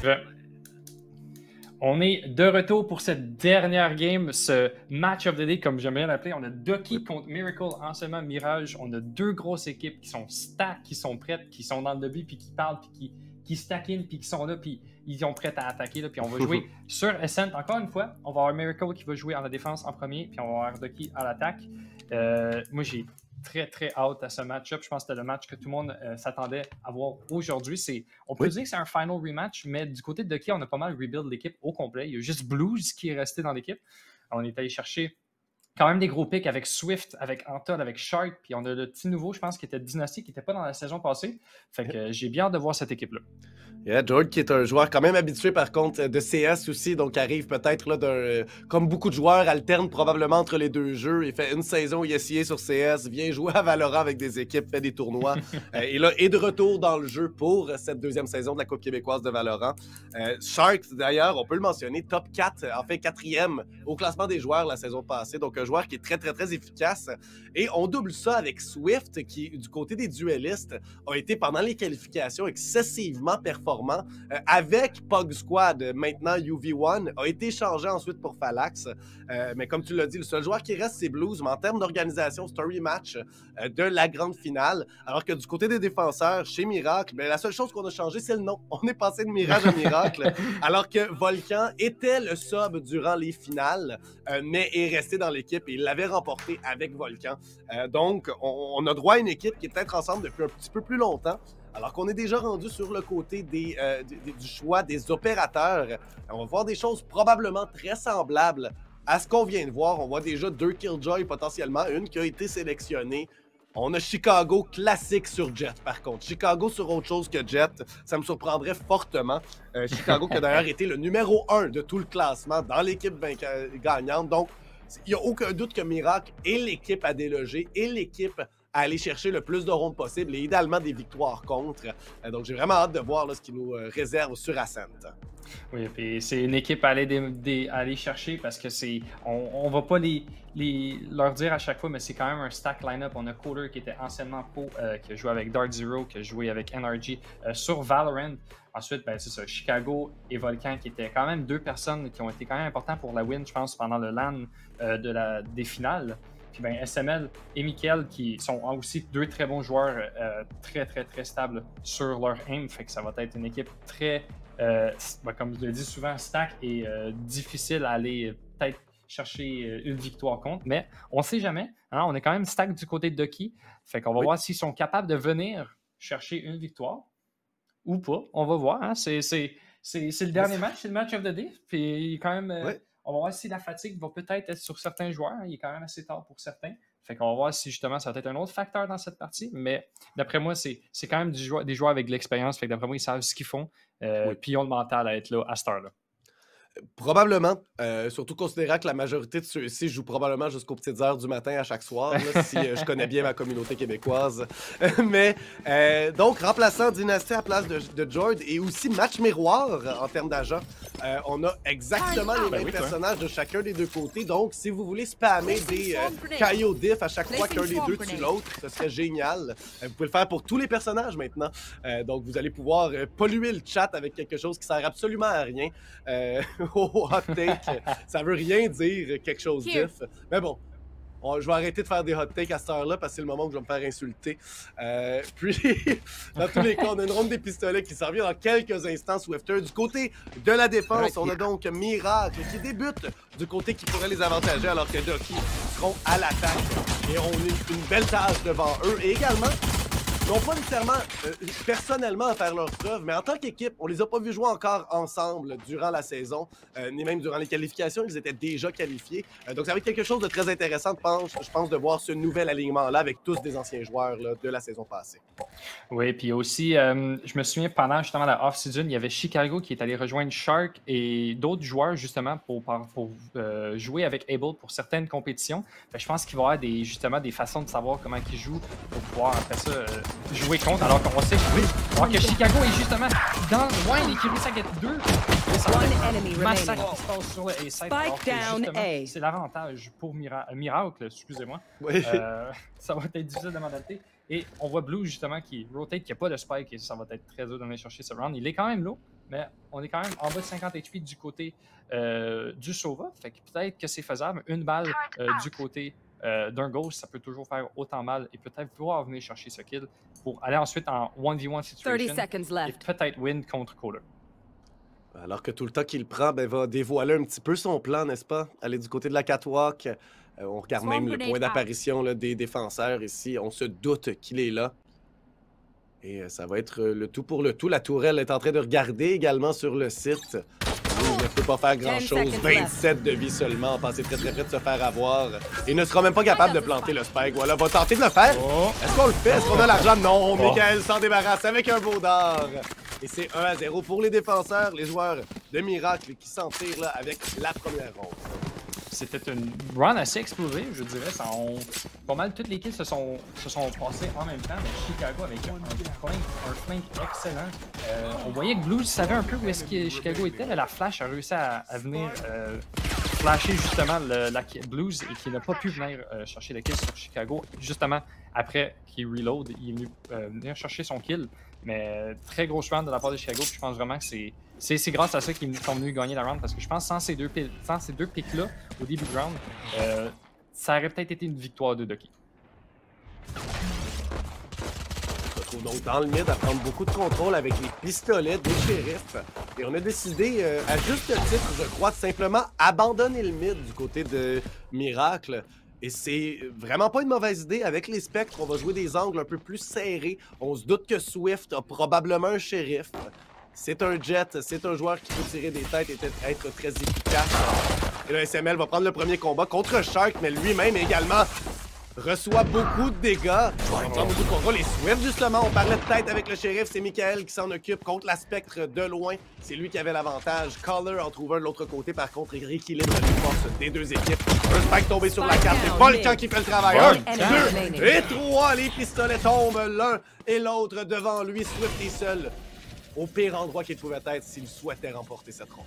Ouais. On est de retour pour cette dernière game, ce match of the day, comme j'aime bien l'appeler. On a Ducky contre Miracle, en seulement Mirage. On a deux grosses équipes qui sont stack, qui sont prêtes, qui sont dans le lobby, puis qui parlent, puis qui stack in, puis qui sont là, puis ils sont prêts à attaquer. Là, puis on va jouer sur Ascent. Encore une fois, on va avoir Miracle qui va jouer en la défense en premier, puis on va avoir Ducky à l'attaque. Moi, j'ai très hâte à ce match-up. Je pense que c'était le match que tout le monde s'attendait à voir aujourd'hui. On peut dire que c'est un final rematch, mais du côté de Ducky, on a pas mal rebuild l'équipe au complet. Il y a juste Blues qui est resté dans l'équipe. On est allé chercher quand même des gros picks avec Swift, avec Antol, avec Shark, puis on a le petit nouveau, je pense, qui était Dynasty, qui n'était pas dans la saison passée. Fait que j'ai bien hâte de voir cette équipe-là. Yeah, George qui est un joueur quand même habitué par contre de CS aussi, donc arrive peut-être là d'un... Comme beaucoup de joueurs, alterne probablement entre les deux jeux. Il fait une saison ISIA sur CS, vient jouer à Valorant avec des équipes, fait des tournois. Et là, est de retour dans le jeu pour cette deuxième saison de la Coupe québécoise de Valorant. Shark, d'ailleurs, on peut le mentionner, top 4, en fait 4e au classement des joueurs la saison passée. Donc un joueur qui est très efficace. Et on double ça avec Swift, qui du côté des duellistes, a été pendant les qualifications excessivement performant. Avec Pug Squad, maintenant UV1, a été changé ensuite pour Phalanx. Mais comme tu l'as dit, le seul joueur qui reste, c'est Blues. Mais en termes d'organisation, c'est un rematch de la grande finale. Alors que du côté des défenseurs, chez Miracle, la seule chose qu'on a changé, c'est le nom. On est passé de Mirage à Miracle. Alors que Volcan était le sub durant les finales, mais est resté dans l'équipe et il l'avait remporté avec Volcan. Donc, on a droit à une équipe qui est peut-être ensemble depuis un petit peu plus longtemps. Alors qu'on est déjà rendu sur le côté du choix des opérateurs, on va voir des choses probablement très semblables à ce qu'on vient de voir. On voit déjà 2 Killjoy potentiellement, une qui a été sélectionnée. On a Chicago classique sur Jett par contre. Chicago sur autre chose que Jett, ça me surprendrait fortement. Chicago qui a d'ailleurs été le numéro 1 de tout le classement dans l'équipe gagnante. Donc, il n'y a aucun doute que Miracle est l'équipe à déloger et l'équipe à aller chercher le plus de rondes possible et idéalement des victoires contre. Donc, j'ai vraiment hâte de voir là, ce qu'ils nous réserve sur Ascent. Oui, puis c'est une équipe à aller chercher parce que on va pas leur dire à chaque fois, mais c'est quand même un stack line-up. On a Coder qui était anciennement pro, qui a joué avec Dark Zero, qui a joué avec NRG sur Valorant. Ensuite, c'est ça, Chicago et Volcan qui étaient quand même deux personnes qui ont été quand même importantes pour la win, je pense, pendant le LAN des finales. Puis SML et Mickaël qui sont aussi deux très bons joueurs, très stables sur leur aim. Fait que ça va être une équipe très, comme je le dis souvent, stack et difficile à aller peut-être chercher une victoire contre. Mais on ne sait jamais. Hein, on est quand même stack du côté de Ducky. Fait qu'on va voir s'ils sont capables de venir chercher une victoire ou pas. On va voir. Hein. C'est le dernier match, c'est le match of the day. Puis quand même... On va voir si la fatigue va peut-être être sur certains joueurs. Il est quand même assez tard pour certains. Fait qu'on va voir si justement ça va être un autre facteur dans cette partie. Mais d'après moi, c'est quand même des joueurs avec de l'expérience. Fait que d'après moi, ils savent ce qu'ils font. Puis ils ont le mental à être là à cette heure-là. Probablement, surtout considérant que la majorité de ceux-ci jouent probablement jusqu'aux petites heures du matin à chaque soir, là, si je connais bien ma communauté québécoise. Mais donc, remplaçant Dynasty à la place de Jord et aussi match miroir en termes d'agents, on a exactement les mêmes personnages de chacun des deux côtés. Donc, si vous voulez spammer des Kaio diff à chaque fois qu'un des deux tue l'autre, ce serait génial. Vous pouvez le faire pour tous les personnages maintenant. Donc, vous allez pouvoir polluer le chat avec quelque chose qui sert absolument à rien. Hot take, ça veut rien dire quelque chose diff. Mais bon, je vais arrêter de faire des hot takes à cette heure-là parce que c'est le moment où je vais me faire insulter. Puis, dans tous les cas, on a une ronde des pistolets qui s'en vient dans quelques instants, Swifter. Du côté de la défense, on a donc Miracle qui débute du côté qui pourrait les avantager alors que Ducky seront à l'attaque. Et on a une belle tâche devant eux. Et également, ils n'ont pas nécessairement personnellement à faire leurs preuves, mais en tant qu'équipe, on les a pas vus jouer encore ensemble durant la saison, ni même durant les qualifications, ils étaient déjà qualifiés. Donc ça va être quelque chose de très intéressant, je pense, de voir ce nouvel alignement-là avec tous des anciens joueurs là, de la saison passée. Oui, puis aussi, je me souviens, pendant justement la off-season, il y avait Chicago qui est allé rejoindre Shark et d'autres joueurs justement pour jouer avec Able pour certaines compétitions. Je pense qu'il va y avoir justement des façons de savoir comment ils jouent pour pouvoir après ça jouer contre, alors qu'on sait alors que Chicago est justement dans le loin, les Kirisa get 2. Massacre qui se passe sur le A-side. C'est l'avantage pour Miracle, excusez-moi. Oui. Ça va être difficile de m'adapter. Et on voit Blue justement qui rotate, qui n'a pas de spike et ça va être très dur d'aller chercher ce round. Il est quand même low, mais on est quand même en bas de 50 HP du côté du Sova. Fait que peut-être que c'est faisable. Une balle du côté d'un Ghost, ça peut toujours faire autant mal et peut-être pouvoir venir chercher ce kill pour aller ensuite en 1v1 situation et peut-être win contre Kohler. Alors que tout le temps qu'il prend, ben, va dévoiler un petit peu son plan, n'est-ce pas? Aller du côté de la catwalk. On regarde même le point d'apparition des défenseurs ici. On se doute qu'il est là. Et ça va être le tout pour le tout. La tourelle est en train de regarder également sur le site. Il ne peut pas faire grand-chose. 27 de vie seulement. On pensait très très près de se faire avoir. Il ne sera même pas capable de planter le spike. Voilà, va tenter de le faire. Est-ce qu'on le fait? Est-ce qu'on a l'argent? Non, Michael s'en débarrasse avec un beau d'or. Et c'est 1-0 pour les défenseurs, les joueurs de Miracle qui s'en tirent là avec la première ronde. C'était une run assez explosive, je dirais. Pas mal toutes les kills se sont passées en même temps, mais Chicago avec un flank excellent. On voyait que Blues savait un peu où est-ce que Chicago était, mais la Flash a réussi à venir flasher justement la Blues et qui n'a pas pu venir chercher le kill sur Chicago. Justement, après qu'il reload, il est venu venir chercher son kill. Mais très grosse round de la part de Chicago, puis je pense vraiment que c'est grâce à ça qu'ils sont venus gagner la round, parce que je pense que sans ces deux pics-là, au début du round, ça aurait peut-être été une victoire de Ducky. On se retrouve donc dans le mid à prendre beaucoup de contrôle avec les pistolets des shérifs. Et on a décidé, à juste titre, je crois, de simplement abandonner le mid du côté de Miracle. Et c'est vraiment pas une mauvaise idée. Avec les spectres, on va jouer des angles un peu plus serrés. On se doute que Swift a probablement un shérif. C'est un jet, c'est un joueur qui peut tirer des têtes et être très efficace. Et là, SML va prendre le premier combat contre Shark, mais lui-même également reçoit beaucoup de dégâts. On va prendre beaucoup de contrôle. Les Swift, justement, on parlait de tête avec le shérif. C'est Michael qui s'en occupe contre la spectre de loin. C'est lui qui avait l'avantage. Collar en trouve un de l'autre côté. Par contre, il rééquilibre les forces des deux équipes. Un spike tombé sur la carte. C'est Volcan qui fait le travail. 1, 2 et 3. Les pistolets tombent l'un et l'autre devant lui. Swift est seul au pire endroit qu'il pouvait être s'il souhaitait remporter cette ronde.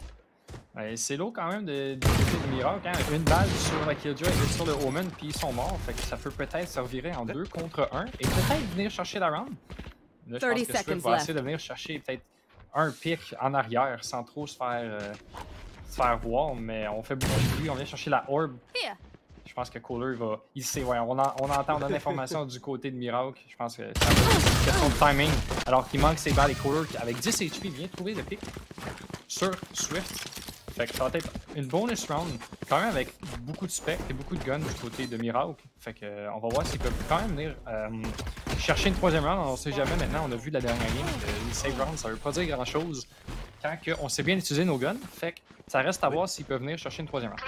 Ouais, c'est lourd quand même du côté de Miracle. Hein? Une balle sur la Killjoy et sur le Omen, puis ils sont morts. Fait que ça peut peut-être se revirer en 2 contre 1 et peut-être venir chercher la round. Là, je pense que Swift va essayer de venir chercher peut-être un pick en arrière sans trop se faire voir, mais on fait beaucoup de bruit. On vient chercher la orb. Je pense que Kohler va. Il sait, ouais, on entend de l'information du côté de Miracle. Je pense que c'est une question de timing. Alors qu'il manque ses balles et Kohler, avec 10 HP, vient trouver le pick sur Swift. Fait que ça va être une bonus round, quand même avec beaucoup de spectres et beaucoup de guns du côté de Miracle. Fait que on va voir s'ils peuvent quand même venir chercher une troisième round. On sait jamais maintenant, on a vu la dernière game, les save rounds, ça veut pas dire grand chose quand on sait bien utiliser nos guns. Fait que ça reste à voir s'ils peuvent venir chercher une troisième round.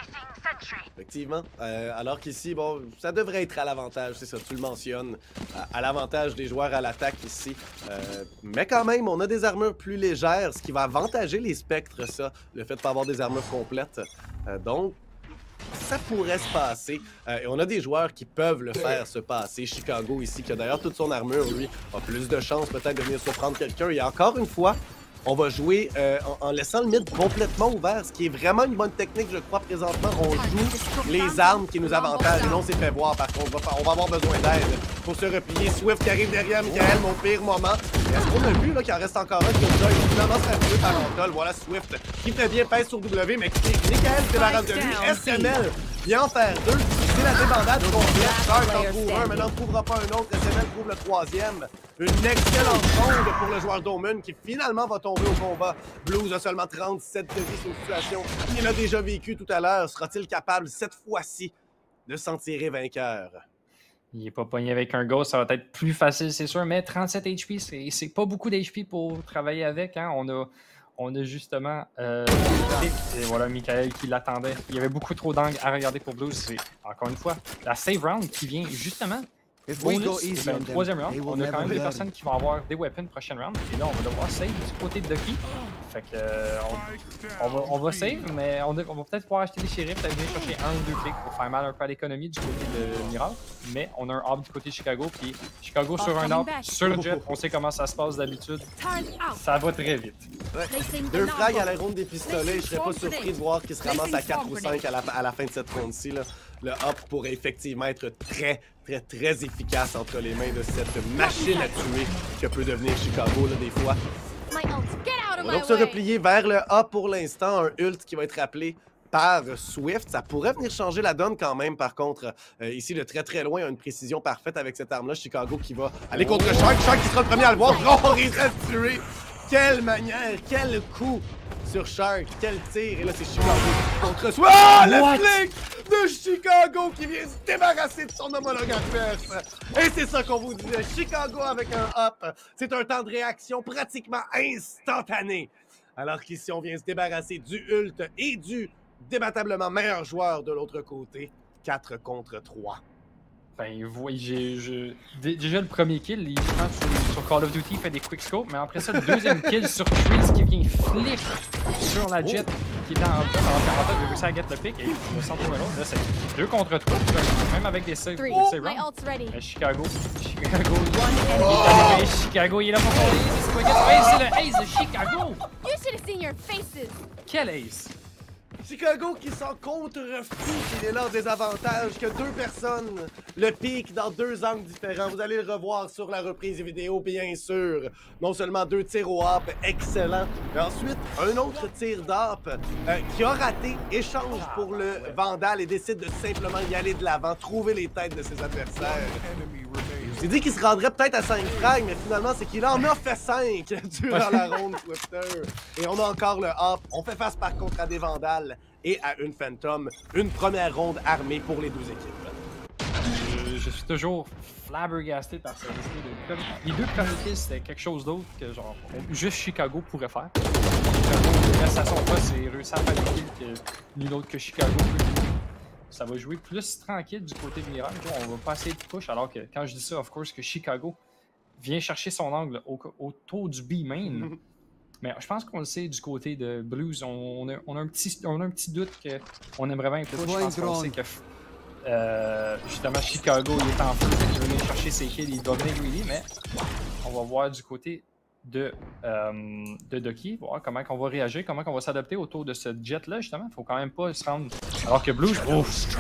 Effectivement. Alors qu'ici, bon, ça devrait être à l'avantage, c'est ça, tu le mentionnes, à l'avantage des joueurs à l'attaque ici. Mais quand même, on a des armures plus légères, ce qui va avantager les spectres, ça, le fait de pas avoir des armures complètes. Donc, ça pourrait se passer. Et on a des joueurs qui peuvent le faire se passer. Chicago ici, qui a d'ailleurs toute son armure, lui, a plus de chances peut-être de venir surprendre quelqu'un. Et encore une fois, on va jouer en laissant le mid complètement ouvert, ce qui est vraiment une bonne technique, je crois, présentement. On joue les armes qui nous avantagent et non, on s'est fait voir. Par contre, on va avoir besoin d'aide pour se replier. Swift qui arrive derrière Michael, mon pire moment. Est-ce qu'on a vu qu'il en reste encore un qui a finalement se faire tuer par Antol? Voilà, Swift qui fait bien pèse sur W, mais Michael se débarrasse de lui. SML vient en faire 2. C'est la débandade complète. Shark en trouve un, mais n'en trouvera pas un autre. SML trouve le troisième. Une excellente ronde pour le joueur d'Omen qui finalement va tomber au combat. Blues a seulement 37 de vie sur une situation qu'il a déjà vécu tout à l'heure. Sera-t-il capable, cette fois-ci, de s'en tirer vainqueur? Il n'est pas pogné avec un Ghost, ça va être plus facile, c'est sûr, mais 37 HP, c'est pas beaucoup d'HP pour travailler avec. Hein? On a justement et voilà Michael qui l'attendait. Il y avait beaucoup trop d'angles à regarder pour Blues. C'est encore une fois la save round qui vient justement. Bonus, ben, troisième round. On a quand même des personnes qui vont avoir des weapons prochaine round. Et là, on va devoir save du côté de Ducky. Fait que on va save, mais on va peut-être pouvoir acheter des shérifs, peut-être venir chercher un ou deux picks pour faire mal un peu à l'économie du côté de Miracle. Mais on a un hub du côté de Chicago, puis Chicago sur un hub, sur le jet. On sait comment ça se passe d'habitude. Ça va très vite. Ouais. 2 frags à la ronde des pistolets. Je serais pas surpris de voir qu'ils se ramassent à 4 ou 5 à la fin de cette ronde-ci. Le hop pourrait effectivement être très efficace entre les mains de cette machine à tuer que peut devenir Chicago là, des fois. On va donc se replier vers le A pour l'instant. Un ult qui va être rappelé par Swift. Ça pourrait venir changer la donne quand même, par contre. Ici, de très très loin, a une précision parfaite avec cette arme-là. Chicago qui va aller contre Shark. Shark qui sera le premier à le voir. Oh, il reste tué. Quelle manière, quel coup sur Shark, quel tir. Et là, c'est Chicago contre Swift. Oh, le flic de Chicago qui vient se débarrasser de son homologue adverse. Et c'est ça qu'on vous disait. Chicago avec un up. C'est un temps de réaction pratiquement instantané. Alors qu'ici, on vient se débarrasser du ult et du débattablement meilleur joueur de l'autre côté. 4 contre 3. Ben, déjà le premier kill, il prend sur Call of Duty, il fait des quickscopes, mais après ça, le deuxième kill sur Trees qui vient flip sur la Jet qui est en fait, il réussit à get le pick et il va s'en trouver l'autre. Là, c'est 2 contre 3, même avec des save rounds. Chicago, Chicago, il est là pour son ace. C'est le ace de Chicago! Quel ace! Chicago qui s'en contre-fou qu'il est là en désavantage, que 2 personnes le piquent dans 2 angles différents. Vous allez le revoir sur la reprise vidéo, bien sûr. Non seulement 2 tirs au hop, excellent. Mais ensuite, un autre tir d'hop qui a raté, échange pour le Vandal et décide de simplement y aller de l'avant, trouver les têtes de ses adversaires. J'ai dit qu'il se rendrait peut-être à 5 frags, mais finalement, c'est qu'il en a fait 5 durant la ronde Swifter. Et on a encore le hop. On fait face par contre à des Vandals et à une Phantom. Une première ronde armée pour les 2 équipes. Je suis toujours flabbergasté par ça. Les 2 premiers kills, c'était quelque chose d'autre que genre juste Chicago pourrait faire. Chicago, reste à son poste et réussit à faire des kills que nul autre que Chicago peut. Ça va jouer plus tranquille du côté de Mirage. On va pas essayer de push, alors que quand je dis ça, of course, que Chicago vient chercher son angle autour du B main. Mais je pense qu'on le sait du côté de Blues. On a un petit doute qu'on aimerait bien push. Je pense qu'on sait que justement Chicago il est en feu, il va venir chercher ses kills, il va venir greedy, mais on va voir du côté de Ducky, voir comment on va réagir, comment on va s'adapter autour de ce jet-là, justement. Il faut quand même pas se rendre... Alors que Blues, Blues qui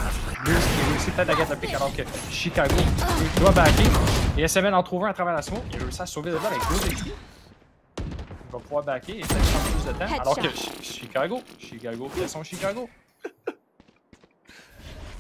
réussit peut-être à get le pick, alors que Chicago doit backer. Et SML en trouve un à travers la smoke, il réussit à sauver le ball avec 2 équipes. Il va pouvoir backer et ça prend plus de temps, alors que Chicago, pression Chicago.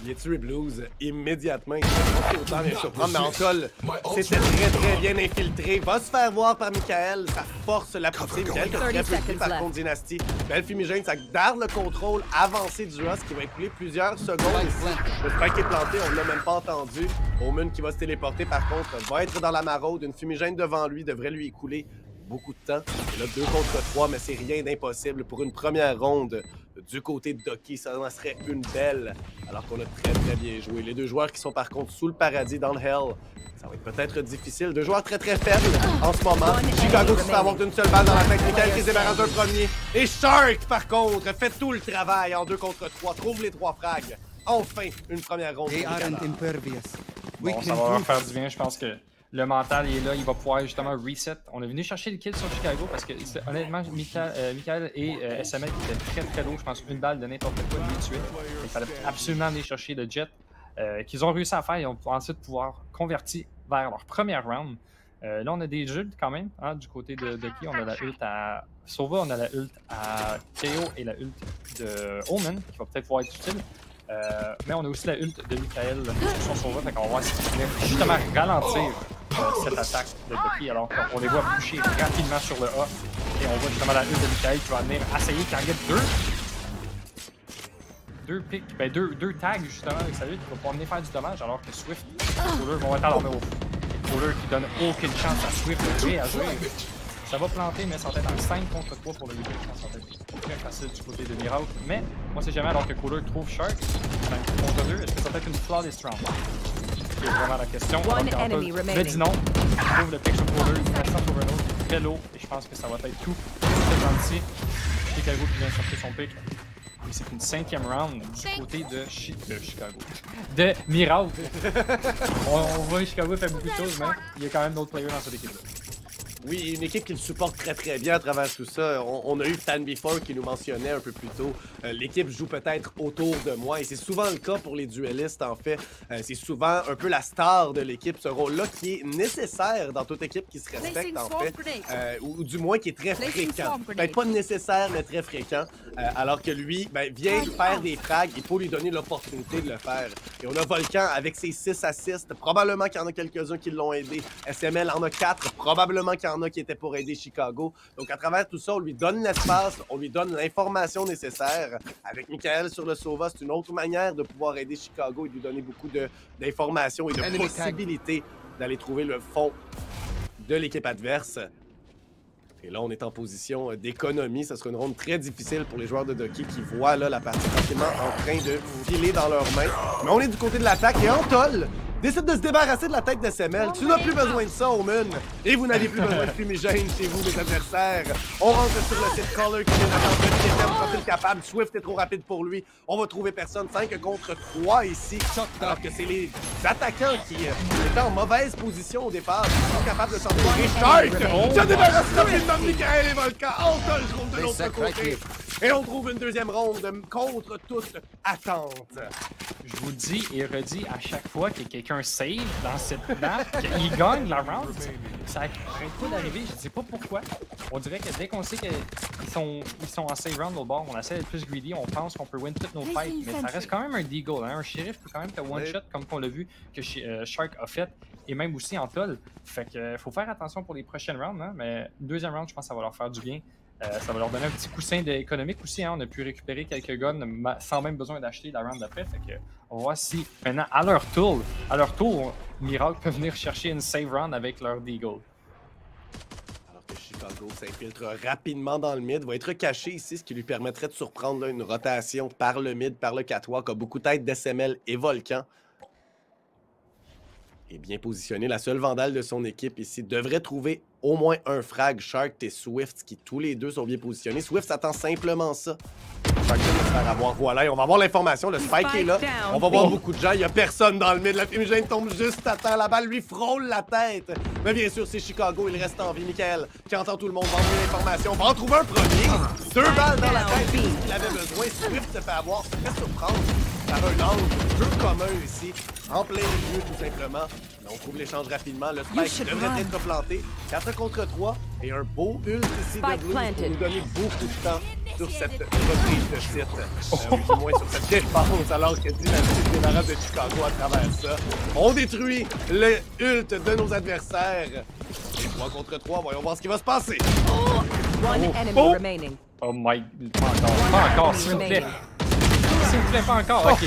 Il a tué Blues immédiatement. Il s'est autant bien surprendre, mais en col, c'était très très bien infiltré. Va se faire voir par Michael. Ça force la poussée. Michael qui a très peu de par contre Dynasty. Belle fumigène, ça garde le contrôle avancé du Rust qui va écouler plusieurs secondes ici. Le spike est planté, on ne l'a même pas entendu. Omen qui va se téléporter par contre va être dans la maraude. Une fumigène devant lui devrait lui écouler beaucoup de temps. Et là, 2 contre 3, mais c'est rien d'impossible pour une première ronde du côté de Ducky. Ça en serait une belle, alors qu'on a très très bien joué. Les 2 joueurs qui sont par contre sous le paradis dans le Hell, ça va être peut-être difficile. 2 joueurs très très faibles en ce moment. Chicago qui se fait avoir d'une seule balle dans la tête. Michael qui se débarrasse d'un premier. Et Shark par contre fait tout le travail en 2 contre 3. Trouve les 3 frags. Enfin, une première ronde. Bon, ça va leur faire du bien. Je pense que le mental il est là, il va pouvoir justement reset. On est venu chercher le kill sur Chicago parce que honnêtement, Michael et SML qui étaient très très lourds. Je pense une balle de n'importe quoi lui tuer. Il fallait absolument aller chercher le jet qu'ils ont réussi à faire et on va ensuite pouvoir convertir vers leur première round. Là, on a des ults quand même hein, du côté de qui on a la ult à Sova, on a la ult à Théo et la ult de Omen qui va peut-être pouvoir être utile. Mais on a aussi la ult de Michael sur son Sova, fait qu'on va voir si on va justement ralentir cette attaque de Ducky alors qu'on les voit pusher rapidement sur le A. Et on voit justement la ult de Michael qui va venir essayer de target 2 picks, ben 2 tags justement avec sa ult qui va pouvoir venir faire du dommage alors que Swift et Cooler vont être à l'armée au fond. Cooler qui donne aucune chance à Swift de réagir. Ça va planter, mais ça va être en 5 contre 3 pour le replay. Je pense que ça va être très facile du côté de Miracle. Mais moi, c'est jamais alors que Cooler trouve Shark. 5 contre 2. Est-ce que ça peut être une flawless round? C'est vraiment la question. Je dis non. Il trouve le pick sur Cooler. Il reste sur un autre. Très low. Et je pense que ça va être tout. C'est gentil. Chicago qui vient chercher son pick. Et c'est une 5e round du côté de Chicago. De Miracle. On voit que Chicago fait beaucoup de choses, mais il y a quand même d'autres players dans cette équipe-là. Oui, une équipe qui le supporte très bien à travers tout ça. On a eu Fan Before qui nous mentionnait un peu plus tôt. L'équipe joue peut-être autour de moi et c'est souvent le cas pour les duellistes en fait. C'est souvent un peu la star de l'équipe, ce rôle-là qui est nécessaire dans toute équipe qui se respecte en fait. Ou du moins qui est très fréquent. Peut-être pas nécessaire mais très fréquent. Alors que lui, vient faire des frags, il faut lui donner l'opportunité de le faire. Et on a Volcan avec ses 6 assists. Probablement qu'il y en a quelques-uns qui l'ont aidé. SML en a 4. Probablement qu'il y en a qui étaient pour aider Chicago. Donc, à travers tout ça, on lui donne l'espace, on lui donne l'information nécessaire. Avec Michael sur le Sova, c'est une autre manière de pouvoir aider Chicago et de lui donner beaucoup d'informations et de possibilités d'aller trouver le fond de l'équipe adverse. Et là, on est en position d'économie. Ça sera une ronde très difficile pour les joueurs de Ducky qui voient là, la partie tranquillement en train de filer dans leurs mains. Mais on est du côté de l'attaque et Antol décide de se débarrasser de la tête de SML. Tu n'as plus besoin de ça, Omen. Et vous n'avez plus besoin de fumigène chez vous, les adversaires. On rentre sur le site Caller qui vient d'attendre le sont-ils capables? Swift est trop rapide pour lui. On va trouver personne. 5 contre 3 ici. Alors que c'est les attaquants qui étaient en mauvaise position au départ. Ils sont capables de s'en tirer. Shark se débarrasse rapidement de Michael et Volcan. Antol se trouve de l'autre côté. Et on trouve une deuxième ronde contre toute attente. Je vous dis et redis à chaque fois que quelqu'un save dans cette map, qu'il gagne la round. Ça arrête pas d'arriver, je sais pas pourquoi. On dirait que dès qu'on sait qu'ils sont en save round au bord, on essaie d'être plus greedy, on pense qu'on peut win toutes nos fights. Mais ça reste quand même un D-goal. Hein? Un shérif peut quand même te one-shot comme on l'a vu que Shark a fait. Et même aussi en toll. Fait que faut faire attention pour les prochaines rounds. Hein? Mais deuxième round, je pense que ça va leur faire du bien. Ça va leur donner un petit coussin économique aussi. Hein. On a pu récupérer quelques guns sans même besoin d'acheter la round d'après. Fait que on va voir si maintenant, à leur tour, Miracle peut venir chercher une save round avec leur D-Gold. Alors que Chicago s'infiltre rapidement dans le mid, va être caché ici, ce qui lui permettrait de surprendre là, une rotation par le mid, par le catwalk, a beaucoup d'aide d'SML et Volcan. Est bien positionné. La seule vandale de son équipe ici devrait trouver au moins un frag. Shark et Swift, qui tous les deux sont bien positionnés. Swift s'attend simplement ça. Shark va se faire avoir. Voilà, et on va avoir l'information. Le spike est là. On va voir beaucoup de gens. Il n'y a personne dans le mid. La fumigène tombe juste à temps. La balle lui frôle la tête. Mais bien sûr, c'est Chicago. Il reste en vie. Michael, qui entend tout le monde, va envoyer l'information. On va en trouver un premier. 2 balles dans la tête. Il avait besoin. Swift se fait avoir. Se fait surprendre par un angle peu commun ici. En plein milieu, tout simplement. Mais on trouve l'échange rapidement. Le spike devrait être planté. 4 contre 3. Et un beau ult ici de Blue pour nous donner beaucoup de temps sur cette reprise de site. Ou du moins sur cette défense, alors que Dynamite débarrasse de Chicago à travers ça. On détruit le ult de nos adversaires. Et 3 contre 3, voyons voir ce qui va se passer. Oh my... Pas encore, s'il vous plaît. S'il vous plaît, pas encore. OK.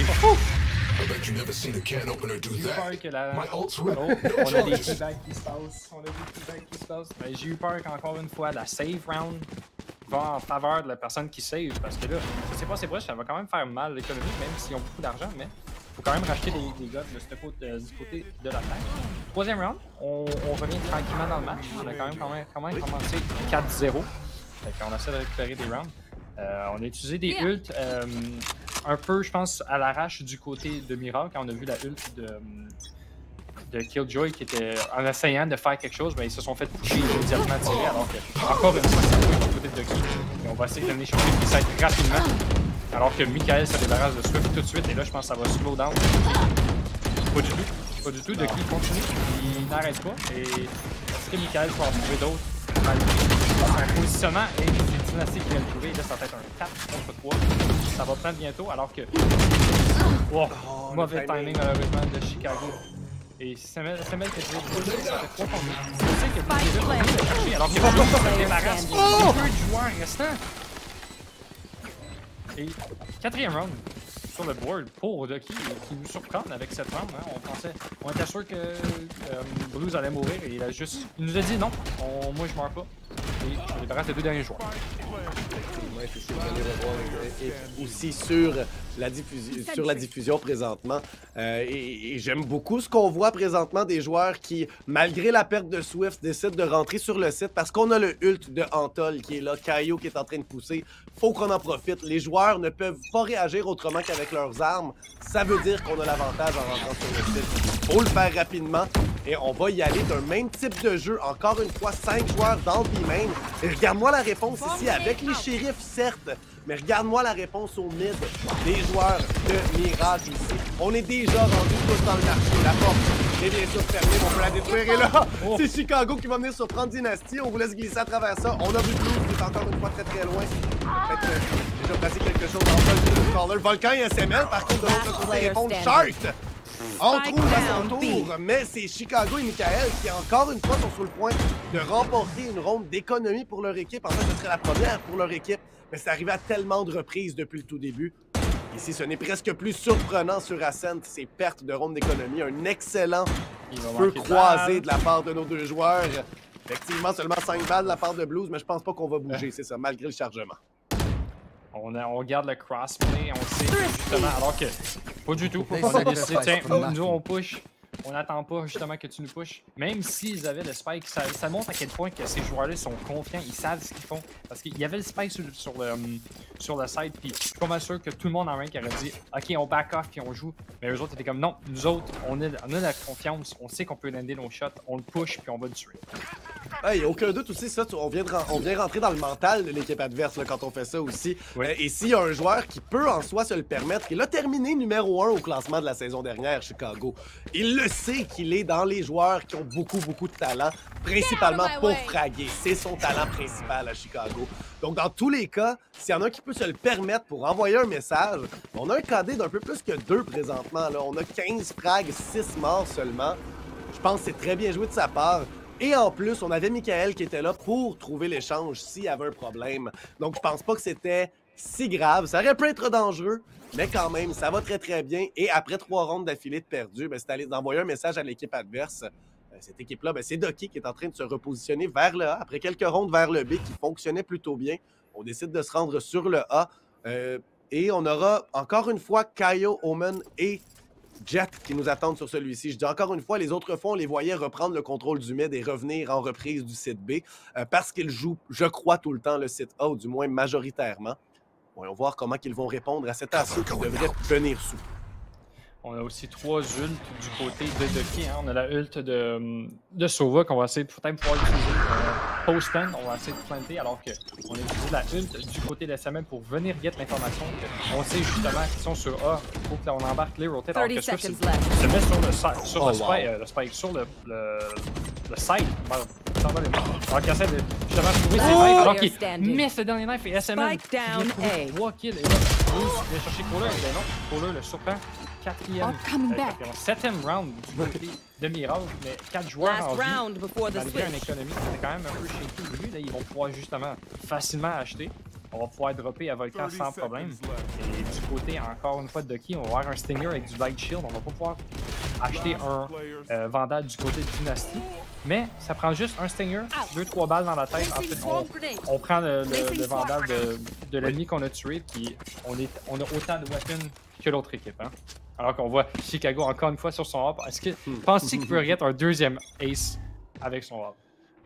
I bet you never seen a can opener do that. Que la... My ult's on a des feedbacks qui se passent. Mais j'ai eu peur qu'encore une fois, la save round va en faveur de la personne qui save. Parce que là, je sais pas, c'est vrai, ça va quand même faire mal l'économie, même s'ils ont beaucoup d'argent, mais faut quand même racheter des gars de du côté de l'attaque. Troisième round, on revient tranquillement dans le match. On a quand même commencé 4-0. On essaie de récupérer des rounds. On a utilisé des ults un peu, je pense, à l'arrache du côté de Miracle, quand on a vu la ult de Killjoy qui était en essayant de faire quelque chose, ils se sont fait toucher immédiatement tiré, alors que, encore une fois, c'est du côté de Ducky. Et on va essayer de venir chercher le side rapidement, alors que Michael se débarrasse de Swift tout de suite, et là, je pense que ça va slow down. Pas du tout. Ducky continue, il n'arrête pas, et est-ce que Michael va en trouver d'autres? Un positionnement et c'est Dynasty qui vient le trouver. Là, ça va être un 4 contre 3. Ça va prendre bientôt alors que... Wow, mauvais timing malheureusement de Chicago. Et Semel qui a tiré ça fait 3 contre 2. C'est ça qu'il a pu chercher alors qu'il va pas se débarrasser. Peu de joueurs restants. Et 4e round sur le board pour Ducky qui nous surprend avec cette round. Hein. On était sûr que Blues allait mourir et il nous a dit non, moi je meurs pas. Et je débarrasse les 2 derniers joueurs. Effectivement, vous allez revoir aussi sur la diffusion présentement. Et j'aime beaucoup ce qu'on voit présentement des joueurs qui, malgré la perte de Swift, décident de rentrer sur le site parce qu'on a le ult de Antol qui est là, Kaio qui est en train de pousser. Faut qu'on en profite. Les joueurs ne peuvent pas réagir autrement qu'avec leurs armes. Ça veut dire qu'on a l'avantage en rentrant sur le site. Faut le faire rapidement. Et on va y aller d'un même type de jeu. Encore une fois, 5 joueurs dans le B-main. Et regarde-moi la réponse ici avec les shérifs, certes. Mais regarde-moi la réponse au mid des joueurs de Mirage ici. On est déjà rendu tous dans le marché. La porte est bien sûr fermée, on peut la détruire. Et là, c'est Chicago qui va venir surprendre Dynasty. On vous laisse glisser à travers ça. On a vu Blue qui est encore une fois très très loin. Peut-être déjà passé quelque chose dans le Volcan et SML. Par contre, de l'autre côté, répond Shark. On trouve à son tour, mais c'est Chicago et Michael qui, encore une fois, sont sur le point de remporter une ronde d'économie pour leur équipe. En fait, ce serait la première pour leur équipe, mais c'est arrivé à tellement de reprises depuis le tout début. Ici, ce n'est presque plus surprenant sur Ascent, ces pertes de ronde d'économie. Un excellent feu croisé de la part de nos deux joueurs. Effectivement, seulement 5 balles de la part de Blues, mais je pense pas qu'on va bouger, c'est ça, malgré le chargement. On regarde le crossplay, on sait justement, alors que pas du tout. On a décidé, tiens, nous on push, on n'attend pas justement que tu nous pushes. Même s'ils avaient le spike, ça montre à quel point que ces joueurs-là sont confiants, ils savent ce qu'ils font. Parce qu'il y avait le spike sur le side, puis je suis pas mal sûr que tout le monde en rank aurait dit ok, on back off puis on joue. Mais eux autres étaient comme non, nous autres, on a la confiance, on sait qu'on peut lander nos shots, on le push puis on va le tuer. Il n'y a aucun doute aussi, ça, on vient rentrer dans le mental de l'équipe adverse là, quand on fait ça aussi. Oui. Et s'il y a un joueur qui peut en soi se le permettre, il a terminé numéro 1 au classement de la saison dernière, Chicago. Il le sait qu'il est dans les joueurs qui ont beaucoup de talent, principalement pour fraguer. C'est son talent principal à Chicago. Donc dans tous les cas, s'il y en a un qui peut se le permettre pour envoyer un message, on a un KD d'un peu plus que 2 présentement. Là. On a 15 frags, 6 morts seulement. Je pense que c'est très bien joué de sa part. Et en plus, on avait Michael qui était là pour trouver l'échange s'il y avait un problème. Donc, je pense pas que c'était si grave. Ça aurait pu être dangereux, mais quand même, ça va très bien. Et après 3 rondes d'affilée de perdu, c'est allé d'envoyer un message à l'équipe adverse. Cette équipe-là, c'est Doki qui est en train de se repositionner vers le A. Après quelques rondes vers le B qui fonctionnaient plutôt bien, on décide de se rendre sur le A. Et on aura encore une fois Kaio, Omen et Jet qui nous attendent sur celui-ci. Je dis encore une fois, les autres fois, on les voyait reprendre le contrôle du mid et revenir en reprise du site B parce qu'ils jouent, je crois, tout le temps le site A, ou du moins majoritairement. Voyons voir comment ils vont répondre à cet assaut qui devrait venir sous. On a aussi 3 ults du côté de Doki. Hein. On a la ult de Sova qu'on va essayer de peut-être pouvoir utiliser post-pen. On va essayer de planter alors qu'on a utilisé la ult du côté de SML pour venir get l'information. On sait justement qu'ils sont sur A. Il faut qu'on embarque les rotates. Alors que Swift se met sur le spike, sur le side. Alors qu'il essaie de justement trouver ses knives. Alors qu'il met ce dernier knife et SML qui vient de trouver 3 kills. Et là, Bruce vient chercher Kohler. Et ben non, Kohler le surprend. 7e round du côté de Mirage, mais 4 joueurs en vie, malgré une économie, c'était quand même un peu shaky au début. Là, ils vont pouvoir justement facilement acheter. On va pouvoir dropper à Volcan sans problème. Et du côté, encore une fois, de Doki, on va avoir un Stinger avec du Light Shield. On va pas pouvoir acheter un Vandal du côté de Dynasty. Mais ça prend juste un Stinger, 2-3 balles dans la tête. Ensuite, on prend le Vandal de l'ennemi qu'on a tué. Puis on a autant de weapons que l'autre équipe. Hein? Alors qu'on voit Chicago encore une fois sur son hop. Est-ce que penses-tu qu'il peut get un deuxième ace avec son hop?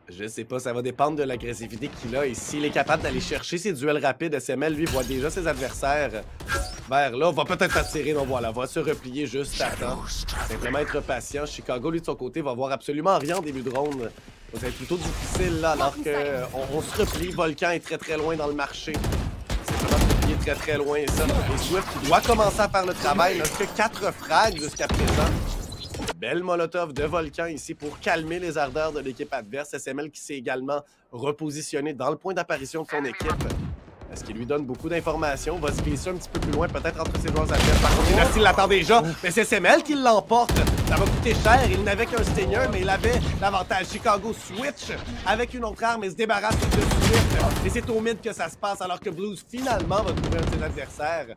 Je sais pas, ça va dépendre de l'agressivité qu'il a. Et s'il est capable d'aller chercher ses duels rapides, SML, lui, voit déjà ses adversaires vers là. On va peut-être attirer, non, voilà, va se replier juste à temps. Simplement être patient. Chicago, lui, de son côté, va voir absolument rien en début de ronde. Ça va être plutôt difficile, là, alors qu'on se replie. Volcan est très loin dans le marché. Il est très loin, et ça. Et Swift qui doit commencer à faire le travail. Il n'a que 4 frags jusqu'à présent. Belle molotov de Volcan ici pour calmer les ardeurs de l'équipe adverse. SML qui s'est également repositionné dans le point d'apparition de son équipe. Ce qui lui donne beaucoup d'informations. Va se glisser un petit peu plus loin, peut-être entre ses joueurs adverses. Par contre, Dynasty l'attend déjà, mais c'est SML qui l'emporte. Ça va coûter cher. Il n'avait qu'un Stinger, mais il avait l'avantage. Chicago switch avec une autre arme et se débarrasse de Swift. Et c'est au mid que ça se passe, alors que Blues finalement va trouver un de ses adversaires.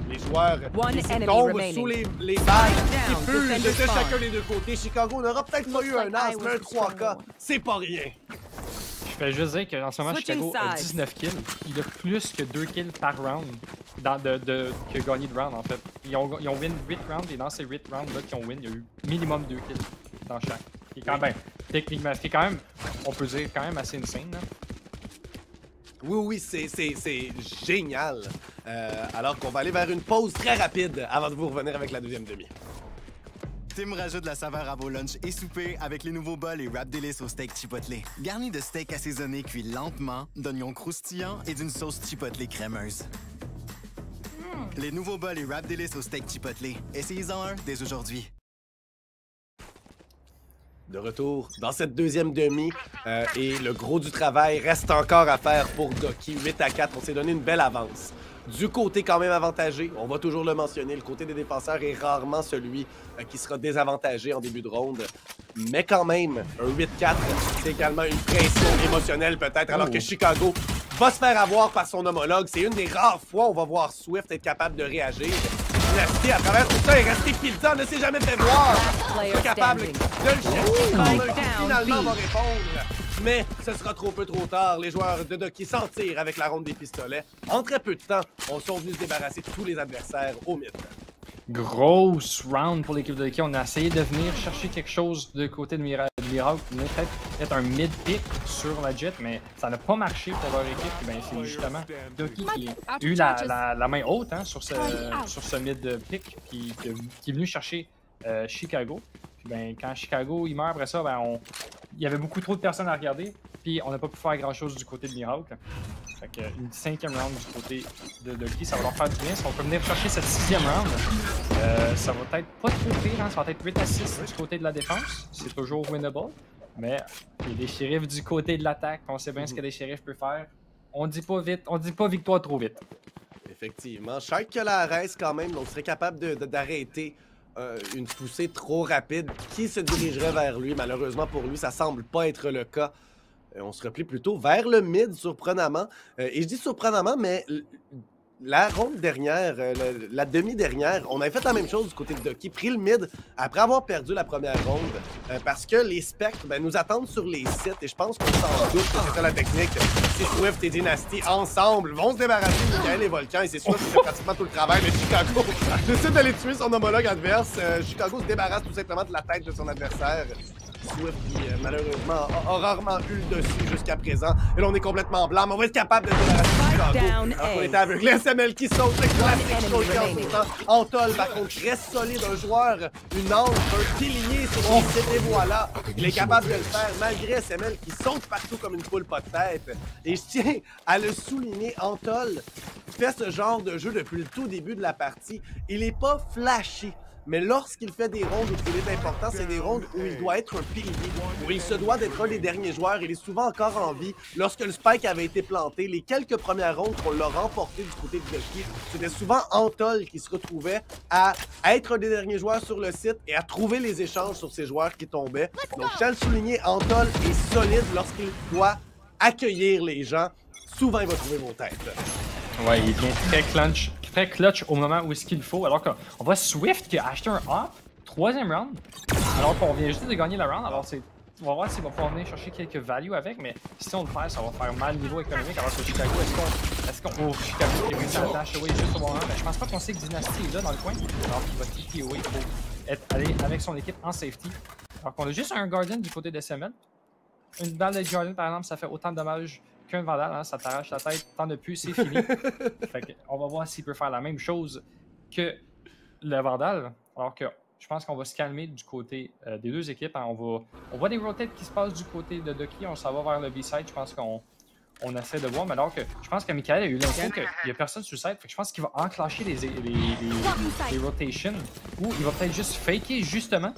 Les joueurs qui tombent sous les balles, qui fusent de chacun des deux côtés. Chicago n'aura peut-être pas eu un as, mais un 3K, c'est pas rien. Je vais juste dire qu'en ce moment, Chicago a 19 kills. Il a plus que 2 kills par round que gagné de round, en fait. Ils ont win 8 rounds, et dans ces 8 rounds-là qui ont win, il y a eu minimum 2 kills dans chaque. Ce qui est quand même, techniquement, ce qui est quand même, on peut dire, quand même assez insane, là. Oui, c'est génial. Alors qu'on va aller vers une pause très rapide avant de vous revenir avec la deuxième demi. Tim rajoute la saveur à vos lunchs et soupers avec les nouveaux bols et wraps délices au steak chipotle. Garnis de steak assaisonné cuit lentement, d'oignons croustillants et d'une sauce chipotle crémeuse. Les nouveaux bols et wraps délices au steak chipotle. Essayez-en un dès aujourd'hui. De retour dans cette deuxième demi et le gros du travail reste encore à faire pour Ducky. 8-4, on s'est donné une belle avance. Du côté quand même avantagé, on va toujours le mentionner, le côté des défenseurs est rarement celui qui sera désavantagé en début de ronde. Mais quand même, un 8-4, c'est également une pression émotionnelle peut-être, alors que Chicago va se faire avoir par son homologue. C'est une des rares fois où on va voir Swift être capable de réagir. Dynasty, à travers tout ça, est resté piltant, ne s'est jamais fait voir. Pas capable de le chercher. Finalement, va répondre. Mais ce sera trop peu trop tard. Les joueurs de Ducky s'en tirent avec la ronde des pistolets. En très peu de temps, on sont venus se débarrasser de tous les adversaires au mid. Grosse round pour l'équipe de Ducky. On a essayé de venir chercher quelque chose de côté de Miracle. Peut-être un mid-pick sur la Jet, mais ça n'a pas marché pour leur équipe. Ben, c'est justement Ducky qui a eu la main haute hein, sur ce mid-pick qui est venu chercher Chicago. Puis ben, quand Chicago il meurt après ça, ben, il y avait beaucoup trop de personnes à regarder. Puis on n'a pas pu faire grand-chose du côté de Miracle. Fait que une 5e round du côté de Ducky, ça va leur faire du bien. Si on peut venir chercher cette 6e round, ça va être pas trop pire, hein? Ça va être 8-6 du côté de la défense. C'est toujours winnable. Mais il y a des shérifs du côté de l'attaque. On sait bien ce que des shérifs peuvent faire. On dit pas vite, on dit pas victoire trop vite. Effectivement. Shark qui a la reste quand même, donc serait capable d'arrêter une poussée trop rapide qui se dirigerait vers lui. Malheureusement pour lui, ça semble pas être le cas. On se replie plutôt vers le mid, surprenamment. Et je dis surprenamment, mais la ronde dernière, la demi-dernière, on avait fait la même chose du côté de Ducky, pris le mid après avoir perdu la première ronde, parce que les Spectres nous attendent sur les sites, et je pense qu'on s'en doute que c'est ça la technique. Si Swift et Dynasty, ensemble, vont se débarrasser de Michael et Volcan, et c'est Swift qui fait pratiquement tout le travail, mais Chicago décide d'aller tuer son homologue adverse. Chicago se débarrasse tout simplement de la tête de son adversaire. Swift qui, malheureusement, a rarement eu le dessus jusqu'à présent. Et là, on est complètement blanc, mais on va être capable de débarrasser Chicago. Alors qu'on était aveugle. SML qui saute, le classique sauté en sautant. Antol, par contre, reste solide. Un joueur, une ange, un pilier sur son site. Et voilà, il est capable de le faire, malgré SML qui saute partout comme une poule pas de tête. Et je tiens à le souligner, Antol fait ce genre de jeu depuis le tout début de la partie. Il est pas flashy. Mais lorsqu'il fait des rondes où il est important, c'est des rondes où il doit être un pilier, où il se doit d'être un des derniers joueurs. Il est souvent encore en vie. Lorsque le spike avait été planté, les quelques premières rondes qu'on l'a remportées du côté de Ducky, c'était souvent Antol qui se retrouvait à être un des derniers joueurs sur le site et à trouver les échanges sur ces joueurs qui tombaient. Donc, je tiens à le souligner, Antol est solide lorsqu'il doit accueillir les gens. Souvent, il va trouver vos têtes. Ouais, il devient très clutch au moment où est-ce qu'il faut. Alors qu'on voit Swift qui a acheté un hop, 3e round, alors qu'on vient juste de gagner la round. Alors on va voir s'il va pouvoir venir chercher quelques value avec, mais si on le fait, ça va faire mal niveau économique. Alors que Chicago, est-ce qu'on ouvre Chicago qui réussit à dash away juste au bon moment? Je pense pas qu'on sait que Dynasty est là dans le coin, alors qu'il va TP away pour aller avec son équipe en safety. Alors qu'on a juste un Guardian du côté de SML. Une balle de Guardian, par exemple, ça fait autant de dommages qu'un Vandal, hein, ça t'arrache la tête, t'en as plus, c'est fini. Fait que, on va voir s'il peut faire la même chose que le Vandal. Alors que je pense qu'on va se calmer du côté des deux équipes. Hein. On voit des rotates qui se passent du côté de Ducky, on s'en va vers le B-side. Je pense qu'on essaie de voir, mais alors que je pense que Michael a eu l'info qu'il n'y a personne sur le site. Fait que je pense qu'il va enclencher les rotations ou il va peut-être juste faker justement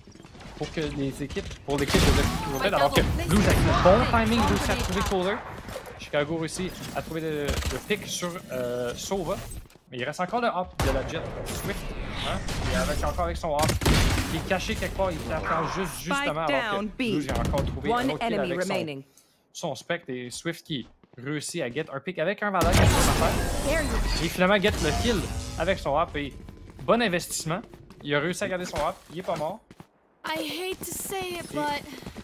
pour que l'équipe de Ducky rotate. Alors que Blue avec le bon timing réussit à trouver Kohler. Chicago réussit à trouver le pick sur Sova. Mais il reste encore le hop de la Jet Swift. Hein? Et avec son hop, il est caché quelque part, il attend justement alors que Blue a encore trouvé un autre kill avec son Spectre et Swift qui réussit à get un pick avec un Valak à son affaire. Et finalement get le kill avec son hop et bon investissement. Il a réussi à garder son hop, il est pas mort.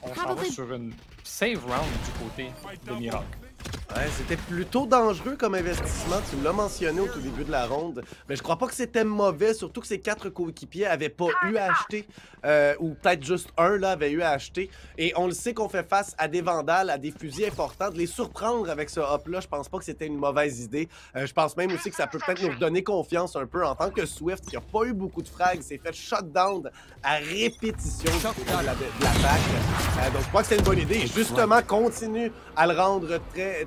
On s'en va sur une save round du côté de Miracle. Ouais, c'était plutôt dangereux comme investissement, tu l'as mentionné au tout début de la ronde, mais je crois pas que c'était mauvais, surtout que ces 4 coéquipiers avaient pas eu à acheter, ou peut-être juste un là avait eu à acheter, et on le sait qu'on fait face à des vandales, à des fusils importants, de les surprendre avec ce hop-là, je pense pas que c'était une mauvaise idée, je pense même aussi que ça peut peut-être nous donner confiance un peu en tant que Swift, qui a pas eu beaucoup de frags, s'est fait shutdown à répétition de l'attaque, donc je crois que c'est une bonne idée, et justement continue à le rendre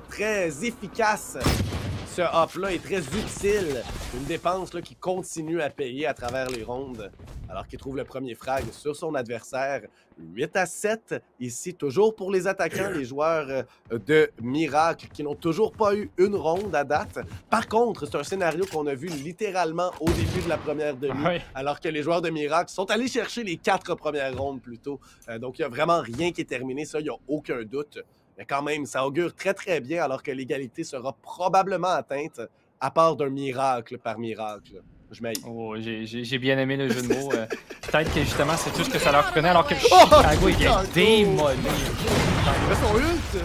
très efficace. Ce hop-là est très utile. Une dépense là, qui continue à payer à travers les rondes. Alors qu'il trouve le premier frag sur son adversaire. 8-7 ici, toujours pour les attaquants, les joueurs de Miracle qui n'ont toujours pas eu une ronde à date. Par contre, c'est un scénario qu'on a vu littéralement au début de la première demi, alors que les joueurs de Miracle sont allés chercher les 4 premières rondes plus tôt. Donc il n'y a vraiment rien qui est terminé, ça, il n'y a aucun doute. Mais quand même, ça augure très bien alors que l'égalité sera probablement atteinte, à part d'un miracle par miracle. Je m'aille. Oh, j'ai bien aimé le jeu de mots. Peut-être que justement, c'est tout ce que ça leur prenait alors que Chicago il vient démolir. Il fait son ult!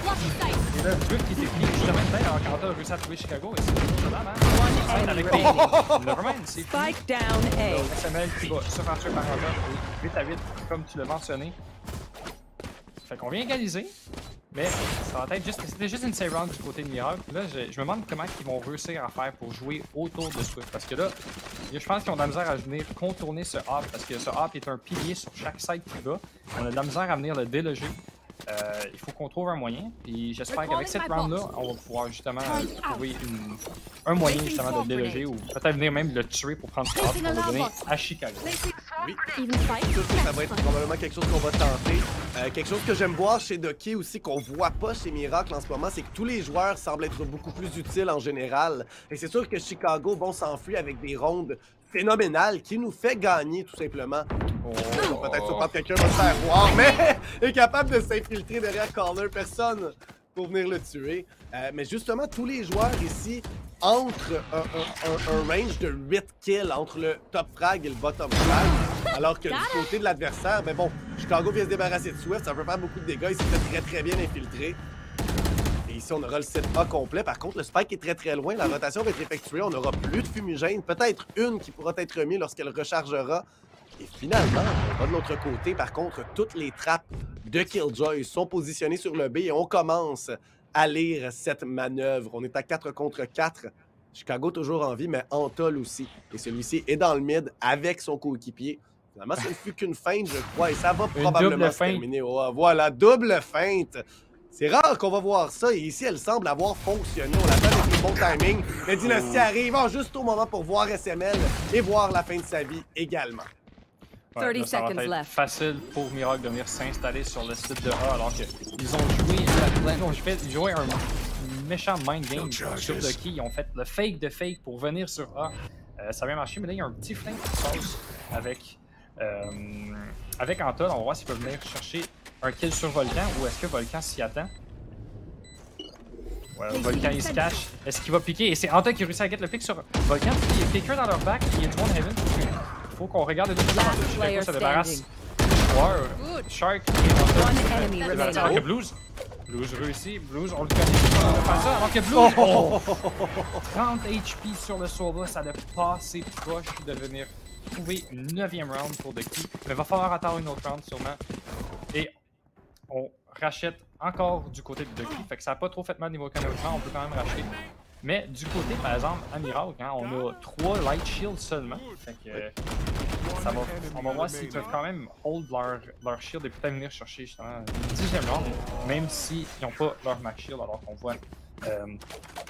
Et là, Swift qui s'est fini justement peut-être alors qu'Anta a réussi à trouver Chicago. Et c'est pas mal, avec Nevermind, c'est fini. Spike down A. SML qui va se faire tuer par Anta. 8-8, comme tu l'as mentionné. Fait qu'on vient égaliser. Mais ça va être juste, c'était juste une save round du côté de Miracle. Là, je me demande comment ils vont réussir à faire pour jouer autour de Swift. Parce que là, je pense qu'ils ont de la misère à venir contourner ce hop. Parce que ce hop est un pilier sur chaque side qui va. On a de la misère à venir le déloger. Il faut qu'on trouve un moyen. Puis j'espère qu'avec cette round-là, on va pouvoir justement trouver un moyen justement de le déloger. Ou peut-être venir même le tuer pour prendre ce hop pour le donner à Chicago. Oui, ça va être probablement quelque chose qu'on va tenter. Quelque chose que j'aime voir chez Doki aussi, qu'on voit pas chez Miracle en ce moment, c'est que tous les joueurs semblent être beaucoup plus utiles en général. Et c'est sûr que Chicago vont s'enfuir avec des rondes phénoménales qui nous fait gagner tout simplement. Peut-être surprendre quelqu'un va se faire voir, mais est capable de s'infiltrer derrière corner, personne pour venir le tuer. Mais justement, tous les joueurs ici entre un range de 8 kills entre le top frag et le bottom frag, alors que du côté de l'adversaire, ben bon, Chicago vient se débarrasser de Swift, ça peut faire beaucoup de dégâts, il s'est fait très bien infiltré. Et ici, on aura le set A complet. Par contre, le spike est très loin, la rotation va être effectuée, on n'aura plus de fumigène, peut-être une qui pourra être remise lorsqu'elle rechargera. Et finalement, on va de l'autre côté. Par contre, toutes les trappes de Killjoy sont positionnées sur le B et on commence à lire cette manœuvre. On est à 4 contre 4. Chicago toujours en vie, mais Antol aussi. Et celui-ci est dans le mid avec son coéquipier. Finalement, ça ne fut qu'une feinte, je crois, et ça va probablement se terminer. Oh, voilà, double feinte. C'est rare qu'on va voir ça, et ici, elle semble avoir fonctionné. On l'attend avec le bon timing. La dynastie arrive juste au moment pour voir SML et voir la fin de sa vie également. Ouais, là, ça va être facile pour Miracle de venir s'installer sur le site de A alors qu'ils ont joué un méchant mind game sur Doki. Ils ont fait le fake de fake pour venir sur A. Ça a bien marché, mais là il y a un petit flingue qui se passe avec Anta. On va voir s'il peut venir chercher un kill sur Volcan ou est-ce que Volcan s'y attend. Ouais, Volcan il se cache. Est-ce qu'il va piquer? Et c'est Anta qui réussit à get le pick sur Volcan. Il y a quelqu'un dans leur back, il y a one heaven. Faut qu'on regarde les deux Chicago se débarrasse. Shark et Anta. Alors que Blues réussit. Blues, on le connaît. On va faire ça. Alors que Blues, 30 HP sur le Sova, ça a passé proche de venir trouver une 9e round pour Doki. Mais il va falloir attendre une autre round sûrement. Et on rachète encore du côté de Doki. Fait que ça n'a pas trop fait mal niveau canonnement, on peut quand même racheter. Mais du côté, par exemple, à Miracle, hein, on a 3 light shields seulement. Fait que on va voir s'ils peuvent quand même hold leur shield et peut-être venir chercher justement une 10e round, même s'ils n'ont pas leur max shield, alors qu'on voit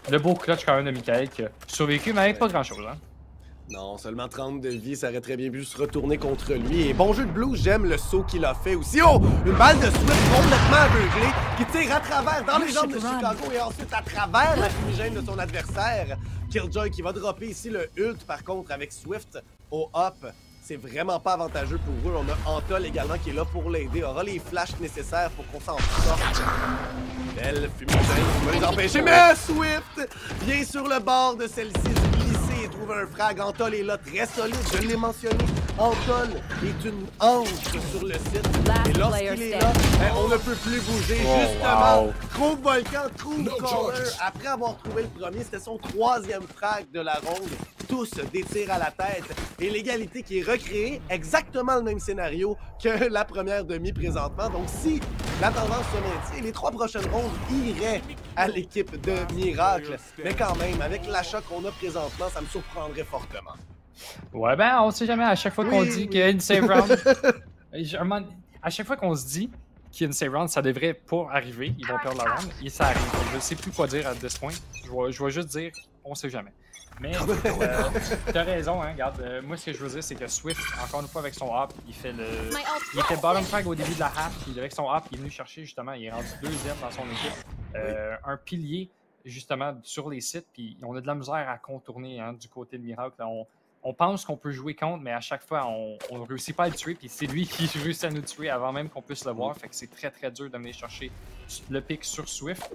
le beau clutch quand même de Michael qui a survécu, mais avec pas grand chose. Hein. Non, seulement 30 de vie, ça aurait très bien pu se retourner contre lui. Et bon jeu de Blue, j'aime le saut qu'il a fait aussi. Oh! Une balle de Swift complètement aveuglée qui tire à travers dans les jambes de Chicago et ensuite à travers la fumigène de son adversaire. Killjoy qui va dropper ici le ult par contre avec Swift au hop. C'est vraiment pas avantageux pour eux. On a Antol également qui est là pour l'aider. Aura les flashs nécessaires pour qu'on s'en sorte. Belle fumigène qui va les empêcher. Mais Swift vient sur le bord de celle-ci. Et trouve un frag. Antol est là, très solide, je l'ai mentionné. Antol est une hanche sur le site. Et lorsqu'il est là, on ne peut plus bouger. Justement, trouve Volcan, trouve Caller. Après avoir trouvé le premier, c'était son 3e frag de la ronde. Tous des tirs à la tête. Et l'égalité qui est recréée, exactement le même scénario que la première demi présentement. Donc si la tendance se maintient, les 3 prochaines rondes iraient à l'équipe de Miracle. Mais quand même, avec l'achat qu'on a présentement, ça me surprendrait fortement. Ouais, ben, on sait jamais. À chaque fois qu'on dit qu'il y a une save round, à chaque fois qu'on se dit qu'il y a une save round, ça devrait pas arriver. Ils vont perdre la round et ça arrive. Je sais plus quoi dire à ce point. Je vais juste dire, on sait jamais. Mais t'as raison, hein, regarde. Moi, ce que je veux dire, c'est que Swift, encore une fois, avec son hop, il fait le. Il était bottom frag au début de la half, puis avec son hop, il est venu chercher justement, il est rendu 2e dans son équipe. Un pilier, justement, sur les sites, puis on a de la misère à contourner hein, du côté de Miracle. Là, on pense qu'on peut jouer contre, mais à chaque fois, on ne réussit pas à le tuer, puis c'est lui qui réussit à nous tuer avant même qu'on puisse le voir. Fait que c'est très très dur de venir chercher le pick sur Swift.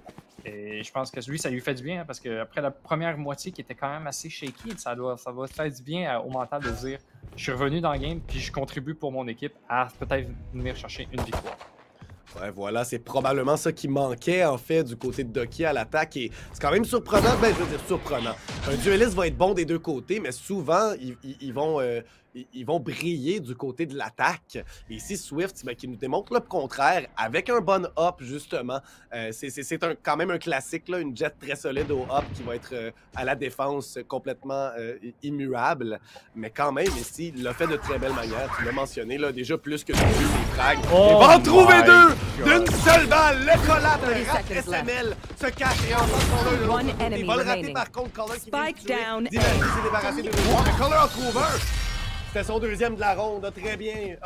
Et je pense que lui, ça lui fait du bien, hein, parce qu'après la première moitié qui était quand même assez shaky, ça va faire du bien au mental de dire je suis revenu dans le game, puis je contribue pour mon équipe à peut-être venir chercher une victoire. Ouais, voilà, c'est probablement ça qui manquait, en fait, du côté de Ducky à l'attaque. Et c'est quand même surprenant, ben, je veux dire surprenant. Un dueliste va être bon des deux côtés, mais souvent, ils vont briller du côté de l'attaque. Et ici, Swift, ben, qui nous démontre le contraire, avec un bon up, justement. C'est quand même un classique, là, une jet très solide au up qui va être à la défense complètement immuable. Mais quand même, ici, il l'a fait de très belle manière. Tu l'as mentionné, là, déjà plus que tous ses frags. Il va en trouver 2 d'une seule balle. Le collab de SML se cache et en face, il va le rater par contre. Caller qui vient de tuer. Dynamite s'est débarrassé de 2 joueurs. Mais Caller en trouve un. C'était son 2e de la ronde,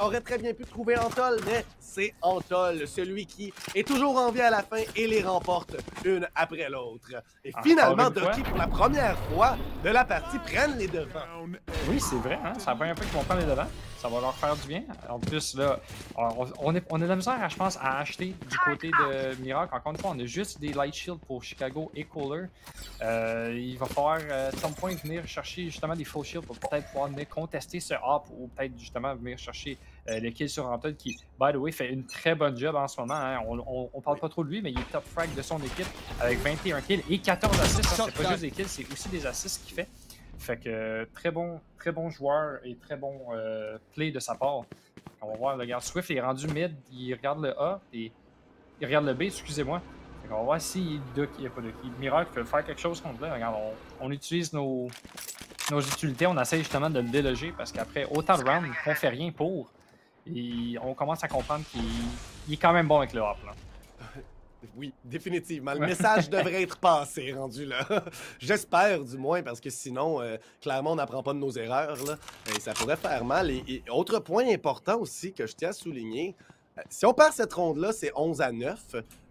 aurait très bien pu trouver Antol, mais c'est Antol, celui qui est toujours en vie à la fin et les remporte une après l'autre. Et finalement, Ducky, pour la première fois de la partie, prennent les devants. Oui, c'est vrai, hein? C'est la première fois qu'ils vont prendre les devants. Ça va leur faire du bien. En plus, là, on a de la misère, je pense, à acheter du côté de Miracle. Encore une fois, on a juste des Light Shield pour Chicago et Caller. Il va falloir, à some point, venir chercher justement des Full Shield pour peut-être pouvoir venir contester ce hop ou peut-être justement venir chercher le kill sur Antol qui, by the way, fait une très bonne job en ce moment. Hein. On parle pas trop de lui, mais il est top frag de son équipe avec 21 kills et 14 assists. Hein. C'est pas juste des kills, c'est aussi des assists qu'il fait. Fait que très bon joueur et très bon play de sa part. On va voir, regarde, Swift est rendu mid, il regarde le A et il regarde le B, excusez-moi. On va voir si Ducky, pas Ducky, Miracle peut faire quelque chose contre là. Regarde, on utilise nos utilités, on essaie justement de le déloger parce qu'après autant de rounds qu'on fait rien pour, et on commence à comprendre qu'il est quand même bon avec le hop là. Oui, définitivement. Le message devrait être passé, rendu là. J'espère, du moins, parce que sinon, clairement, on n'apprend pas de nos erreurs, là. Et ça pourrait faire mal. Et autre point important aussi que je tiens à souligner, si on perd cette ronde-là, c'est 11-9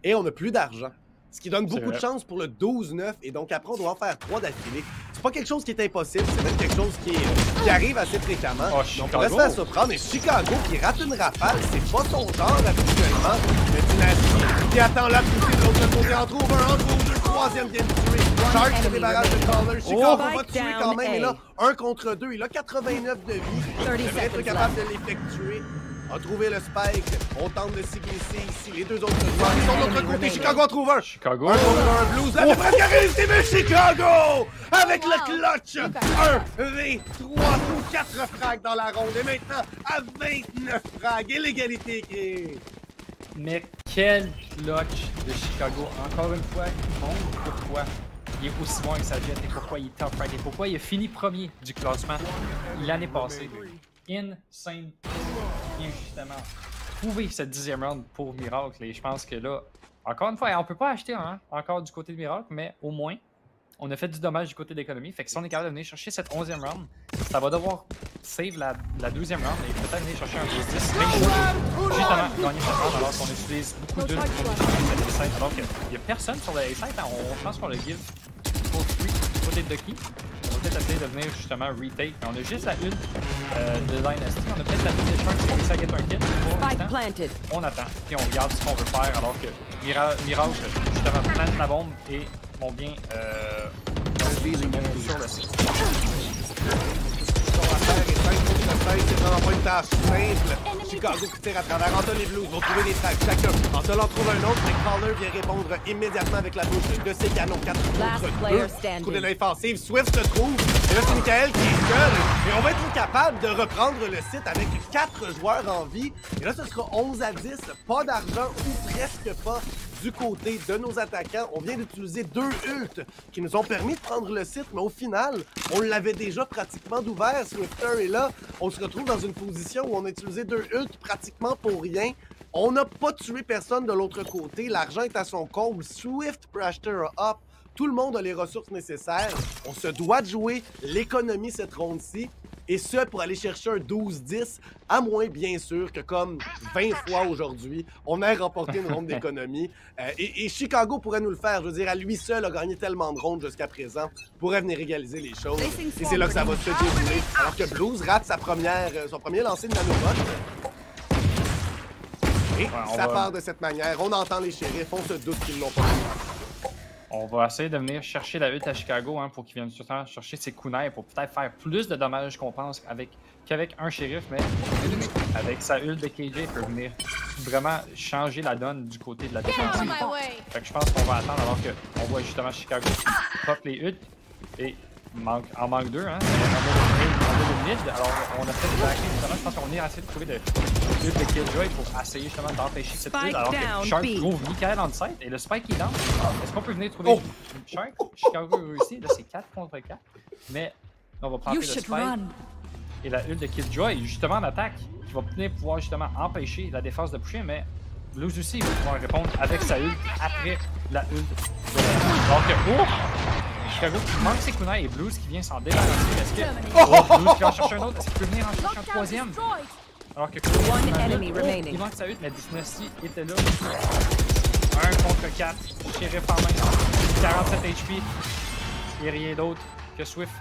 et on n'a plus d'argent. Ce qui donne beaucoup de chance pour le 12-9 et donc après, on doit en faire 3 d'affilée. C'est pas quelque chose qui est impossible, c'est même quelque chose qui arrive assez fréquemment. On pourrait se faire surprendre. Et Chicago qui rate une rafale, c'est pas son genre habituellement. Mais Dynasty qui attend la poussée de l'autre côté, en trouve un, en trouve 2, 3e vient de tuer. Shark se débarrasse de Caller. Chicago va tuer quand même, et là, 1 contre 2, il a 89 de vie. Il devrait être capable de l'effectuer. A trouvé le spike, on tente de s'y glisser ici, les 2 autres joueurs ils sont de l'autre côté, Chicago en trouve un! Chicago! Un contre un, Blues, la presque réussi, mais Chicago! Avec le clutch! 1 v 3 ou 4 frags dans la ronde, et maintenant à 29 frags, et l'égalité créée! Mais quel clutch de Chicago, encore une fois, il montre pourquoi il est aussi bon avec sa jet, et pourquoi il est top frag, et pourquoi il a fini premier du classement l'année passée. Insane. Bien justement trouver cette 10e round pour Miracle et je pense que là, encore une fois, on peut pas acheter encore du côté de Miracle, mais au moins, on a fait du dommage du côté de l'économie. Fait que si on est capable de venir chercher cette 11e round, ça va devoir save la 12e round et peut-être venir chercher un 10 justement gagner cette round alors qu'on utilise beaucoup d'ults pour chercher cette A-site alors qu'il n'y a personne sur le A-site. On pense qu'on le give pour free du côté de Ducky. On va peut-être essayer de venir justement retake. Mais on a juste la une de Dynasty. On a peut-être la une des Sharks qui réussit à get un kill. Pour l'instant, on attend et on regarde ce qu'on veut faire alors que Miracle justement plante la bombe et vont bien sur le site. C'est une tâche simple. Chicago qui tire à travers. Anthony Blues vont trouver des tracks chacun. Anthony en trouve un autre, mais Caller vient répondre immédiatement avec la bouche de ses canons. 4 contre 2. Coup de l'offensive. Swift se trouve. Et là, c'est Michael qui est seul. Et on va être capable de reprendre le site avec 4 joueurs en vie. Et là, ce sera 11 à 10. Pas d'argent ou presque pas du côté de nos attaquants. On vient d'utiliser 2 ults qui nous ont permis de prendre le site, mais au final, on l'avait déjà pratiquement d'ouvert. Swifter est là. On se retrouve dans une position où on a utilisé 2 ults pratiquement pour rien. On n'a pas tué personne de l'autre côté. L'argent est à son comble. Swift Prashter a up. Tout le monde a les ressources nécessaires. On se doit de jouer l'économie cette ronde-ci. Et ce, pour aller chercher un 12-10, à moins, bien sûr, que comme 20 fois aujourd'hui, on ait remporté une ronde d'économie. Et Chicago pourrait nous le faire. Je veux dire, à lui seul, a gagné tellement de rondes jusqu'à présent, pourrait venir égaliser les choses. Et c'est là que ça va se dérouler. Alors que Blues rate son premier lancer de nanobot. Et ça part de cette manière. On entend les shérifs, on se doute qu'ils l'ont pas fait. On va essayer de venir chercher la ult à Chicago pour qu'il vienne tout le temps chercher ses kunai pour peut-être faire plus de dommages qu'on pense qu'avec un shérif, mais avec sa ult de KJ, il peut venir vraiment changer la donne du côté de la défensive. Fait que je pense qu'on va attendre alors qu'on voit justement Chicago qui pop les ults et en manque 2, hein. On a le mid, alors on a fait des backings justement, je pense qu'on va venir essayer de trouver le ult de Killjoy pour essayer justement d'empêcher cette ult, alors que Shark trouve Michael on site et le spike est down. Est-ce qu'on peut venir trouver Shark? Chicago réussit, là c'est 4 contre 4, mais on va prendre le spike et la ult de Killjoy justement en attaque qui va venir pouvoir justement empêcher la défense de pusher, mais Blues aussi va pouvoir répondre avec sa ult après la ult de alors que Chicago qui manque ses kunai et Blues qui vient s'en débarrasser. Est-ce que Blues qui va en chercher un autre? Est-ce qu'il peut venir en chercher un troisième? Alors que il manque sa ult, mais Dynasty était là. 1 contre 4. Sheriff en main. 47 HP. Et rien d'autre que Swift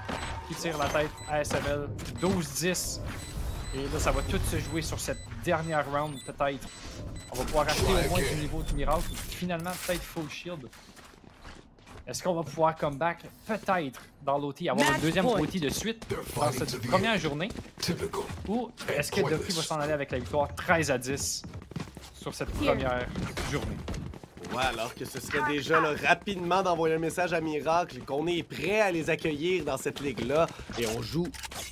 qui tire la tête à SML. 12-10. Et là, ça va tout se jouer sur cette dernière round, peut-être. On va pouvoir acheter au moins du niveau du miracle. Finalement, peut-être full shield. Est-ce qu'on va pouvoir comeback peut-être dans l'OT, avoir une deuxième OT de suite dans cette première journée? Ou est-ce que Ducky va s'en aller avec la victoire 13-10 sur cette première journée? Ouais, alors que ce serait déjà là, rapidement d'envoyer un message à Miracle qu'on est prêt à les accueillir dans cette ligue-là et on joue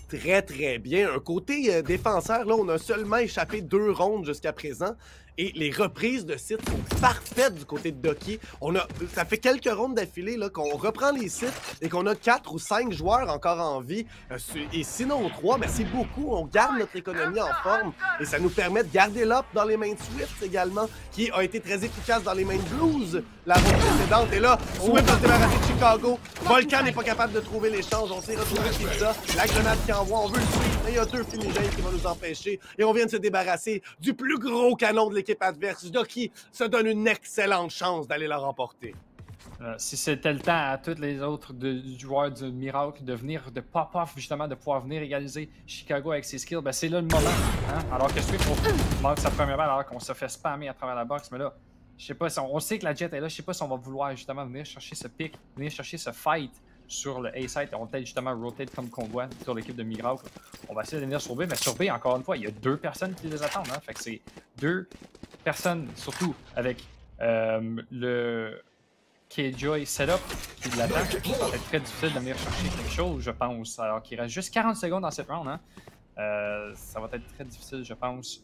très bien. Un côté défenseur, là, on a seulement échappé 2 rondes jusqu'à présent. Et les reprises de sites sont parfaites du côté de Ducky. Ça fait quelques rondes d'affilée qu'on reprend les sites et qu'on a 4 ou 5 joueurs encore en vie. Et sinon 3, mais c'est beaucoup. On garde notre économie en forme et ça nous permet de garder l'up dans les mains de Swift également, qui a été très efficace dans les mains de Blues la ronde précédente. Et là, Swift va se débarrasser de Chicago. Volcan n'est pas capable de trouver l'échange. On s'est retrouvé Pizza. La grenade qui envoie, on veut le suivre. Mais il y a 2 fumigènes qui vont nous empêcher. Et on vient de se débarrasser du plus gros canon de l'équipe adverse. Ducky se donne une excellente chance d'aller la remporter. Si c'était le temps à tous les autres joueurs du Miracle de venir, de pop-off justement, de pouvoir venir égaliser Chicago avec ses skills, ben c'est là le moment. Hein? Alors que Swift manque sa première balle alors qu'on se fait spammer à travers la box. Mais là, je sais pas si on sait que la Jet est là, je sais pas si on va vouloir justement venir chercher ce pick, venir chercher ce fight sur le A-site. On va peut-être justement rotate comme qu'on voit sur l'équipe de Miracle. On va essayer de venir sur B, mais sur B, encore une fois, il y a 2 personnes qui les attendent. Hein? Fait que c'est 2 personnes, surtout avec le KJ setup qui l'attend. Ça va être très difficile de venir chercher quelque chose, je pense. Alors qu'il reste juste 40 secondes dans cette round. Hein? Ça va être très difficile, je pense,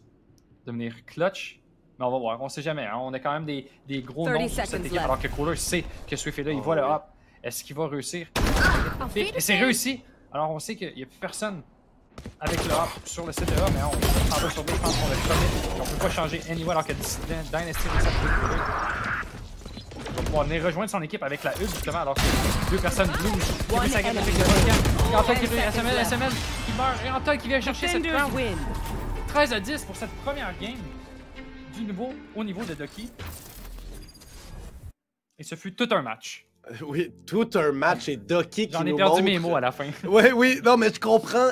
de venir clutch. Mais on va voir, on sait jamais. Hein? On a quand même des gros noms sur cette équipe. Alors que Cooler sait que Swift est là, il voit le hop. Est-ce qu'il va réussir? Et c'est réussi! Alors on sait qu'il n'y a plus personne avec le hop sur le site de hop, mais on s'en va sur B, je pense qu'on a commit. On peut pas changer anyway alors que Dynasty réussit à trouver Cooler. Il va pouvoir venir rejoindre son équipe avec la U justement alors que 2 personnes Blues qui a vu sa game avec le Volcan. Et Antoine qui vient SML qui meurt et Antoine qui vient chercher cette round. 13-10 pour cette première game au niveau de Ducky. Et ce fut tout un match. Oui, tout un match et Ducky qui nous montre... J'en ai perdu mes mots à la fin. Oui, non, mais je comprends.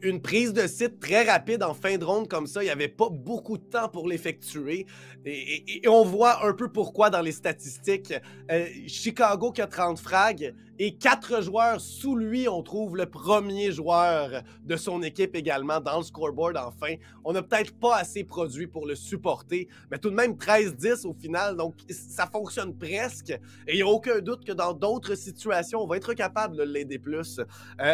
Une prise de site très rapide en fin de ronde comme ça, il n'y avait pas beaucoup de temps pour l'effectuer. Et on voit un peu pourquoi dans les statistiques. Chicago qui a 30 frags Et 4 joueurs sous lui, on trouve le premier joueur de son équipe également dans le scoreboard enfin. On n'a peut-être pas assez produit pour le supporter, mais tout de même 13-10 au final, donc ça fonctionne presque. Et il n'y a aucun doute que dans d'autres situations, on va être capable de l'aider plus.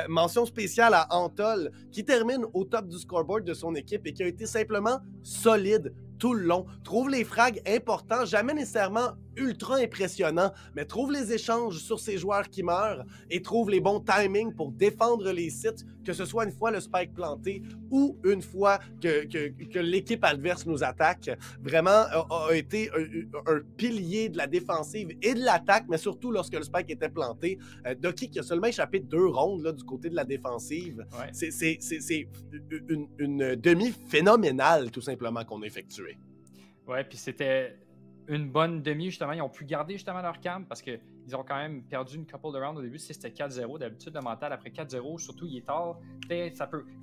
Mention spéciale à Antol, qui termine au top du scoreboard de son équipe et qui a été simplement solide tout le long. Trouve les frags importants, jamais nécessairement ultra impressionnants, mais trouve les échanges sur ces joueurs qui meurent et trouve les bons timings pour défendre les sites, que ce soit une fois le spike planté ou une fois que l'équipe adverse nous attaque. Vraiment a été un pilier de la défensive et de l'attaque, mais surtout lorsque le spike était planté. Doki qui a seulement échappé 2 rondes là, du côté de la défensive. Ouais. C'est une demi phénoménale tout simplement qu'on a effectuée. Ouais, puis c'était une bonne demi, justement. Ils ont pu garder justement leur calme parce qu'ils ont quand même perdu une couple de rounds au début. Si c'était 4-0, d'habitude, le mental après 4-0, surtout il est tard,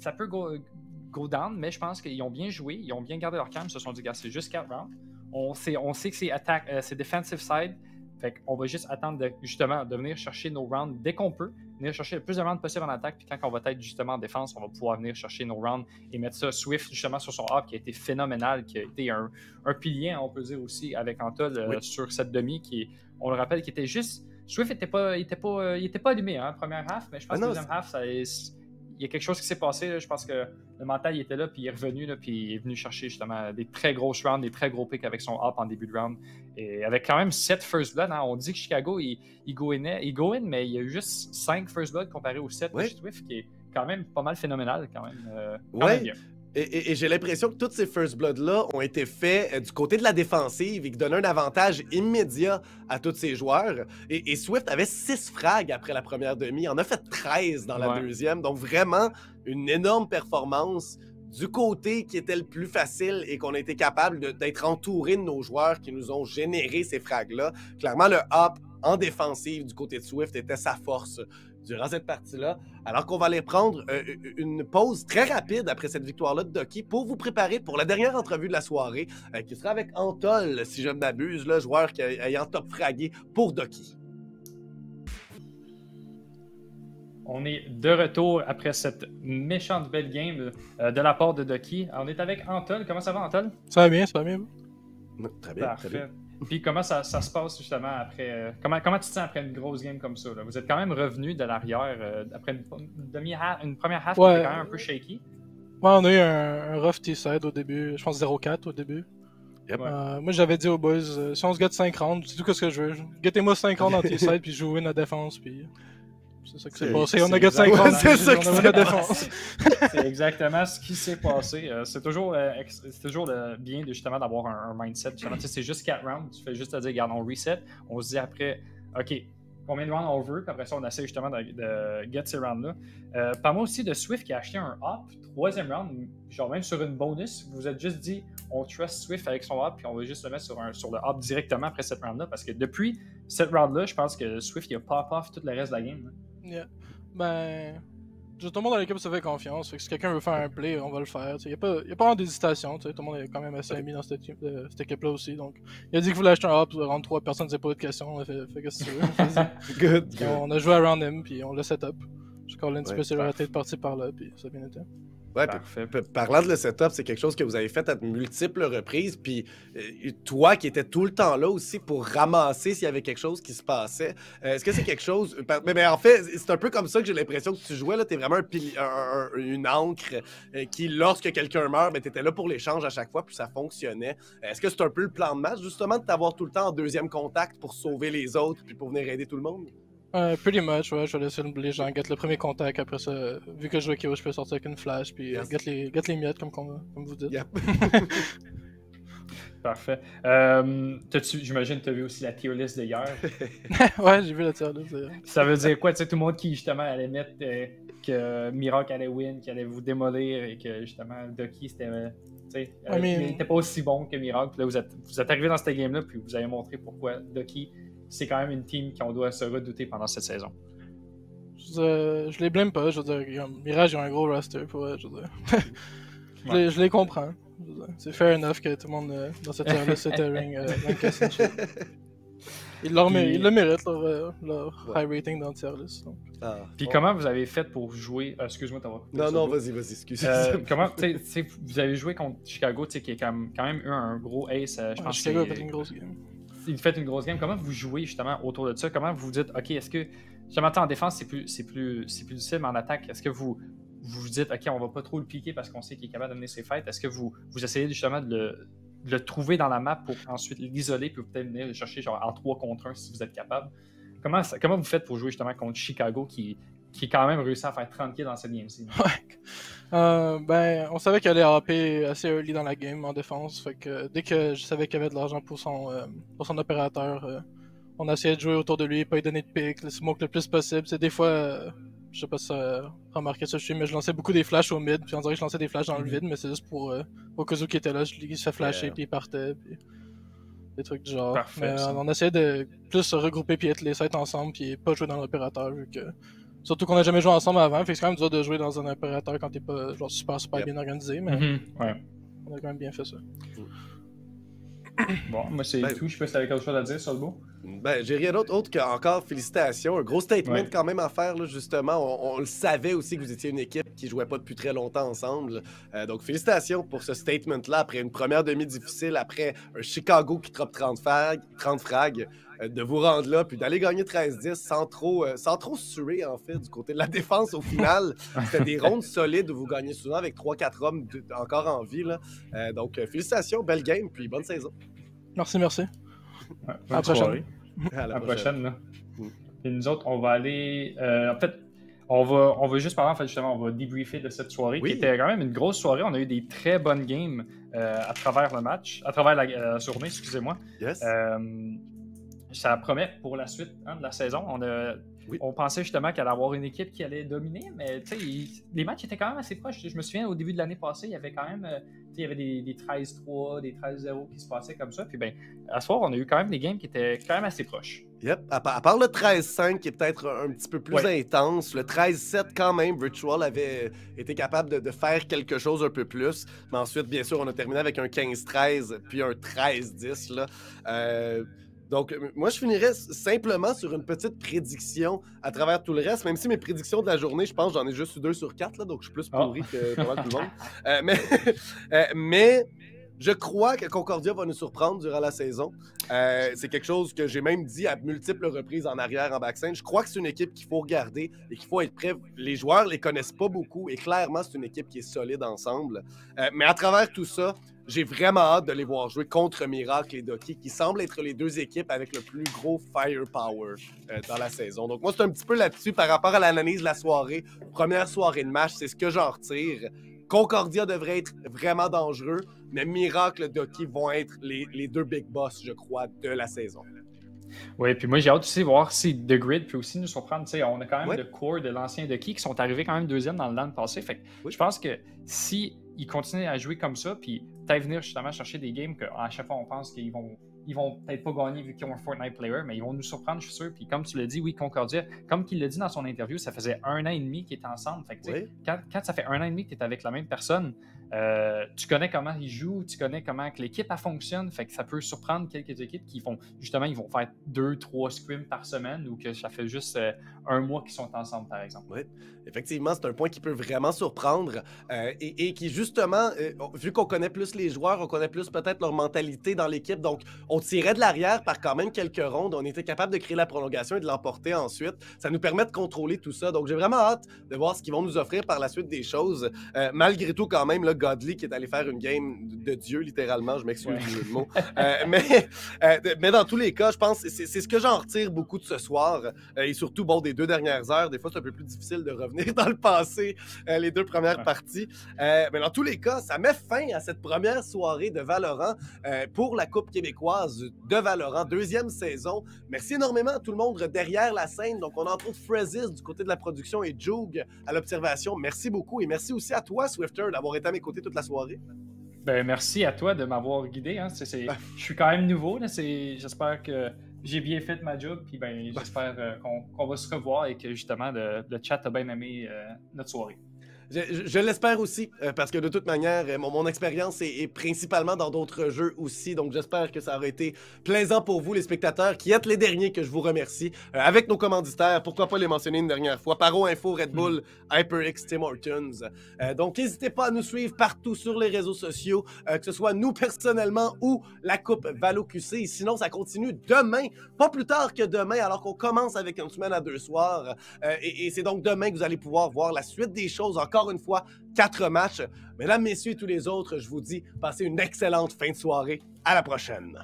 ça peut go down, mais je pense qu'ils ont bien joué, ils ont bien gardé leur calme. Ils se sont dit, gars, c'est juste 4 rounds. On sait que c'est defensive side. Fait qu'on va juste attendre de venir chercher nos rounds dès qu'on peut, venir chercher le plus de rounds possible en attaque, puis quand on va être justement en défense, on va pouvoir venir chercher nos rounds et mettre ça Swift justement sur son up qui a été phénoménal, qui a été un pilier, on peut dire aussi, avec Antol sur cette demi, qui, on le rappelle, qui était juste... Swift était pas allumé, hein, première half, mais je pense que deuxième half, il y a quelque chose qui s'est passé. Là. Je pense que le mental il était là, puis il est revenu, là, puis il est venu chercher justement des très grosses rounds, des très gros picks avec son up en début de round. Et avec quand même 7 first blood, hein, on dit que Chicago, il go in, mais il y a eu juste 5 first blood comparé aux 7 de Swift, qui est quand même pas mal phénoménal, quand même bien. Et j'ai l'impression que toutes ces First Blood-là ont été faits du côté de la défensive et qui donnaient un avantage immédiat à tous ces joueurs. Et Swift avait 6 frags après la première demi. Il en a fait 13 dans la deuxième. Donc vraiment, une énorme performance du côté qui était le plus facile et qu'on a été capable d'être entouré de nos joueurs qui nous ont généré ces frags-là. Clairement, le up en défensive du côté de Swift était sa force durant cette partie-là, alors qu'on va aller prendre une pause très rapide après cette victoire-là de Doki pour vous préparer pour la dernière entrevue de la soirée, qui sera avec Antol, si je ne m'abuse, le joueur ayant top fragué pour Doki. On est de retour après cette méchante belle game de la part de Doki. On est avec Antol. Comment ça va, Antol? Ça va bien, ça va bien. Très bien, parfait. Très bien. Puis comment ça se passe justement après... Comment tu te sens après une grosse game comme ça? Là? Vous êtes quand même revenu de l'arrière après une première half qui était quand même un peu shaky. Ouais, on a eu un rough T-side au début, je pense 0-4 au début. Yep. Moi j'avais dit aux boys, si on se gatte 5 rounds, c'est tout ce que je veux. Gattez-moi 5 rounds en T-side puis je joue la défense puis... C'est ça qui s'est passé, on a gagné 5 rounds, c'est ça qui on a la défense. C'est exactement ce qui s'est passé. C'est toujours bien justement d'avoir un mindset. C'est juste 4 rounds, tu fais juste te dire, regarde, on reset, on se dit après, OK, combien de rounds on veut, puis après ça, on essaie justement de get ces rounds-là. Parle-moi aussi de Swift qui a acheté un up, 3e round, genre même sur une bonus, vous vous êtes juste dit, on trust Swift avec son up, puis on va juste le mettre sur le up directement après cette round-là, parce que depuis cette round-là, je pense que Swift, il a pop-off tout le reste de la game. Yeah. Ben, tout le monde dans l'équipe se fait confiance. Fait que si quelqu'un veut faire un play, on va le faire. Il n'y a pas vraiment d'hésitation. Tout le monde est quand même assez ami dans cette équipe-là aussi. Donc, il a dit qu'il voulait acheter un hop pour rendre 3 personnes, c'est pas de question. On a fait qu'est-ce que tu veux. Good. On a joué around him, puis on l'a set up. Je call un petit peu sur la tête partie par là, puis ça a bien été. Ouais, parlant de le setup, c'est quelque chose que vous avez fait à de multiples reprises. Puis toi qui étais tout le temps là aussi pour ramasser s'il y avait quelque chose qui se passait, est-ce que c'est quelque chose... Mais en fait, c'est un peu comme ça que j'ai l'impression que tu jouais. T'es vraiment une ancre qui, lorsque quelqu'un meurt, t'étais là pour l'échange à chaque fois, puis ça fonctionnait. Est-ce que c'est un peu le plan de match, justement, de t'avoir tout le temps en deuxième contact pour sauver les autres puis pour venir aider tout le monde? Pretty much, ouais, je vais laisser les gens get le premier contact, après ça, vu que je joue Kyo, je peux sortir avec une flash, puis get les miettes, comme vous dites. Yep. Parfait. J'imagine que tu as vu aussi la tier list d'hier. Ouais, j'ai vu la tier list d'hier. Ça veut dire quoi? Tu sais, tout le monde qui, justement, allait mettre que Miracle allait win, qu'il allait vous démolir, et que, justement, Doki, c'était... il n'était pas aussi bon que Miracle. Là, vous êtes arrivé dans cette game-là, puis vous avez montré pourquoi Doki... c'est quand même une team qu'on doit se redouter pendant cette saison. Je les blâme pas, je veux dire, Mirage a un gros roster, pour eux, je veux dire. Je les comprends. C'est fair enough que tout le monde dans cette tier-là se ring Ils le méritent, leur high rating dans le tier list. Donc. Puis comment vous avez fait pour jouer... excuse-moi d'avoir coupé. Non, vas-y, excuse. Comment, tu sais, vous avez joué contre Chicago, tu sais, qui a quand même eu un gros ace, je pense Chicago a fait une grosse game. Il fait une grosse game. Comment vous jouez justement autour de ça? Comment vous dites, OK, est-ce que... Justement, en défense, c'est plus difficile, mais en attaque, est-ce que vous dites, OK, on va pas trop le piquer parce qu'on sait qu'il est capable de mener ses fights? Est-ce que vous essayez justement de le trouver dans la map pour ensuite l'isoler puis peut-être venir le chercher genre en 3 contre 1 si vous êtes capable? Comment vous faites pour jouer justement contre Chicago qui est quand même réussi à faire 30 kills dans cette game-ci? Ouais. On savait qu'il allait AP assez early dans la game en défense. Fait que dès que je savais qu'il y avait de l'argent pour son opérateur, on essayait de jouer autour de lui, pas lui donner de pick, le smoke le plus possible. C'est des fois, je sais pas si ça remarqué ça, mais je lançais beaucoup des flashs au mid, puis on dirait que je lançais des flashs dans le vide, mais c'est juste pour Okazu qui était là, il se fait flasher, puis il partait, puis des trucs du genre. Parfait, mais on essayait de plus se regrouper, puis être les sites ensemble, puis pas jouer dans l'opérateur, vu que... Surtout qu'on a jamais joué ensemble avant, fait que c'est quand même dur de jouer dans un opérateur quand t'es pas genre super bien organisé, mais ouais. On a quand même bien fait ça. Bon, moi c'est tout. Je sais pas si t'avais quelque chose à dire sur le beau. J'ai rien d'autre autre qu'encore félicitations. Un gros statement quand même à faire, là, justement. On le savait aussi que vous étiez une équipe qui jouait pas depuis très longtemps ensemble. Donc félicitations pour ce statement-là après une première demi difficile, après un Chicago qui drop 30 frags. De vous rendre là, puis d'aller gagner 13-10 sans trop suer, en fait, du côté de la défense au final. C'était des rondes solides où vous gagnez souvent avec 3-4 hommes encore en vie. Là. Donc, félicitations, belle game, puis bonne saison. Merci. Ouais, à la prochaine. À la prochaine. Là. Et nous autres, on va aller... en fait, on va juste parler, en fait, justement, on va débriefer de cette soirée, qui était quand même une grosse soirée. On a eu des très bonnes games à travers le match, à travers la journée, excusez-moi. Yes. Ça promet pour la suite de la saison. On pensait justement qu'elle allait avoir une équipe qui allait dominer, mais les matchs étaient quand même assez proches. Je me souviens, au début de l'année passée, il y avait quand même il y avait des 13-3, des 13-0 qui se passaient comme ça. Puis à ce soir, on a eu quand même des games qui étaient quand même assez proches. Yep. À part le 13-5 qui est peut-être un petit peu plus intense, le 13-7 quand même, Virtual avait été capable de faire quelque chose un peu plus. Mais ensuite, bien sûr, on a terminé avec un 15-13 puis un 13-10. Là. Donc, moi, je finirais simplement sur une petite prédiction à travers tout le reste, même si mes prédictions de la journée, je pense, j'en ai juste eu 2 sur 4, là, donc je suis plus pourri que pas mal tout le monde. Mais je crois que Concordia va nous surprendre durant la saison. C'est quelque chose que j'ai même dit à multiples reprises en arrière, en backstage. Je crois que c'est une équipe qu'il faut regarder et qu'il faut être prêt. Les joueurs les connaissent pas beaucoup et clairement, c'est une équipe qui est solide ensemble. Mais à travers tout ça, j'ai vraiment hâte de les voir jouer contre Miracle et Doki, qui semblent être les 2 équipes avec le plus gros firepower dans la saison. Donc moi, c'est un petit peu là-dessus par rapport à l'analyse de la soirée. Première soirée de match, c'est ce que j'en retire. Concordia devrait être vraiment dangereux, mais Miracle et Doki vont être les 2 big boss, je crois, de la saison. Oui, puis moi j'ai hâte aussi de voir si The Grid peut aussi nous surprendre. T'sais, on a quand même le core de l'ancien Doki qui sont arrivés quand même 2e dans le land passé. Fait que je pense que si ils continuent à jouer comme ça, puis peut-être venir justement chercher des games qu'à chaque fois on pense qu'ils vont peut-être pas gagner vu qu'ils ont un Fortnite player, mais ils vont nous surprendre, je suis sûr. Puis comme tu l'as dit, oui, Concordia, comme qu'il l'a dit dans son interview, ça faisait 1 an et demi qu'ils étaient ensemble. Fait que, quand ça fait 1 an et demi que tu es avec la même personne, tu connais comment ils jouent, tu connais comment que l'équipe fonctionne. Fait que ça peut surprendre quelques équipes qui font, justement, ils vont faire 2-3 scrims par semaine ou que ça fait juste 1 mois qu'ils sont ensemble, par exemple. Oui, effectivement, c'est un point qui peut vraiment surprendre et qui, justement, vu qu'on connaît plus les joueurs, on connaît plus peut-être leur mentalité dans l'équipe, donc on tirait de l'arrière par quand même quelques rondes, on était capable de créer la prolongation et de l'emporter ensuite. Ça nous permet de contrôler tout ça, donc j'ai vraiment hâte de voir ce qu'ils vont nous offrir par la suite des choses. Malgré tout, quand même, là, Godly qui est allé faire une game de Dieu, littéralement, je m'excuse du jeu de mots. Mais dans tous les cas, je pense que c'est ce que j'en retire beaucoup de ce soir, et surtout, bon, des 2 dernières heures, des fois c'est un peu plus difficile de revenir dans le passé, les 2 premières parties. Mais dans tous les cas, ça met fin à cette première soirée de Valorant pour la Coupe québécoise de Valorant, 2e saison. Merci énormément à tout le monde derrière la scène. Donc, on a entre autres Frezis du côté de la production et Joog à l'observation. Merci beaucoup et merci aussi à toi, Swifter, d'avoir été à mes côtés toute la soirée. Merci à toi de m'avoir guidé. Hein. Je suis quand même nouveau. J'espère que j'ai bien fait ma job. Puis j'espère qu'on va se revoir et que justement le chat a bien aimé notre soirée. Je l'espère aussi, parce que de toute manière, mon expérience est principalement dans d'autres jeux aussi, donc j'espère que ça aura été plaisant pour vous, les spectateurs, qui êtes les derniers que je vous remercie. Avec nos commanditaires, pourquoi pas les mentionner une dernière fois, Paro Info, Red Bull, HyperX, Tim Hortons. Donc n'hésitez pas à nous suivre partout sur les réseaux sociaux, que ce soit nous personnellement ou la Coupe Valo QC. Sinon, ça continue demain, pas plus tard que demain, alors qu'on commence avec une semaine à 2 soirs. Et c'est donc demain que vous allez pouvoir voir la suite des choses. Encore une fois, 4 matchs. Mesdames, messieurs et tous les autres, je vous dis, passez une excellente fin de soirée. À la prochaine.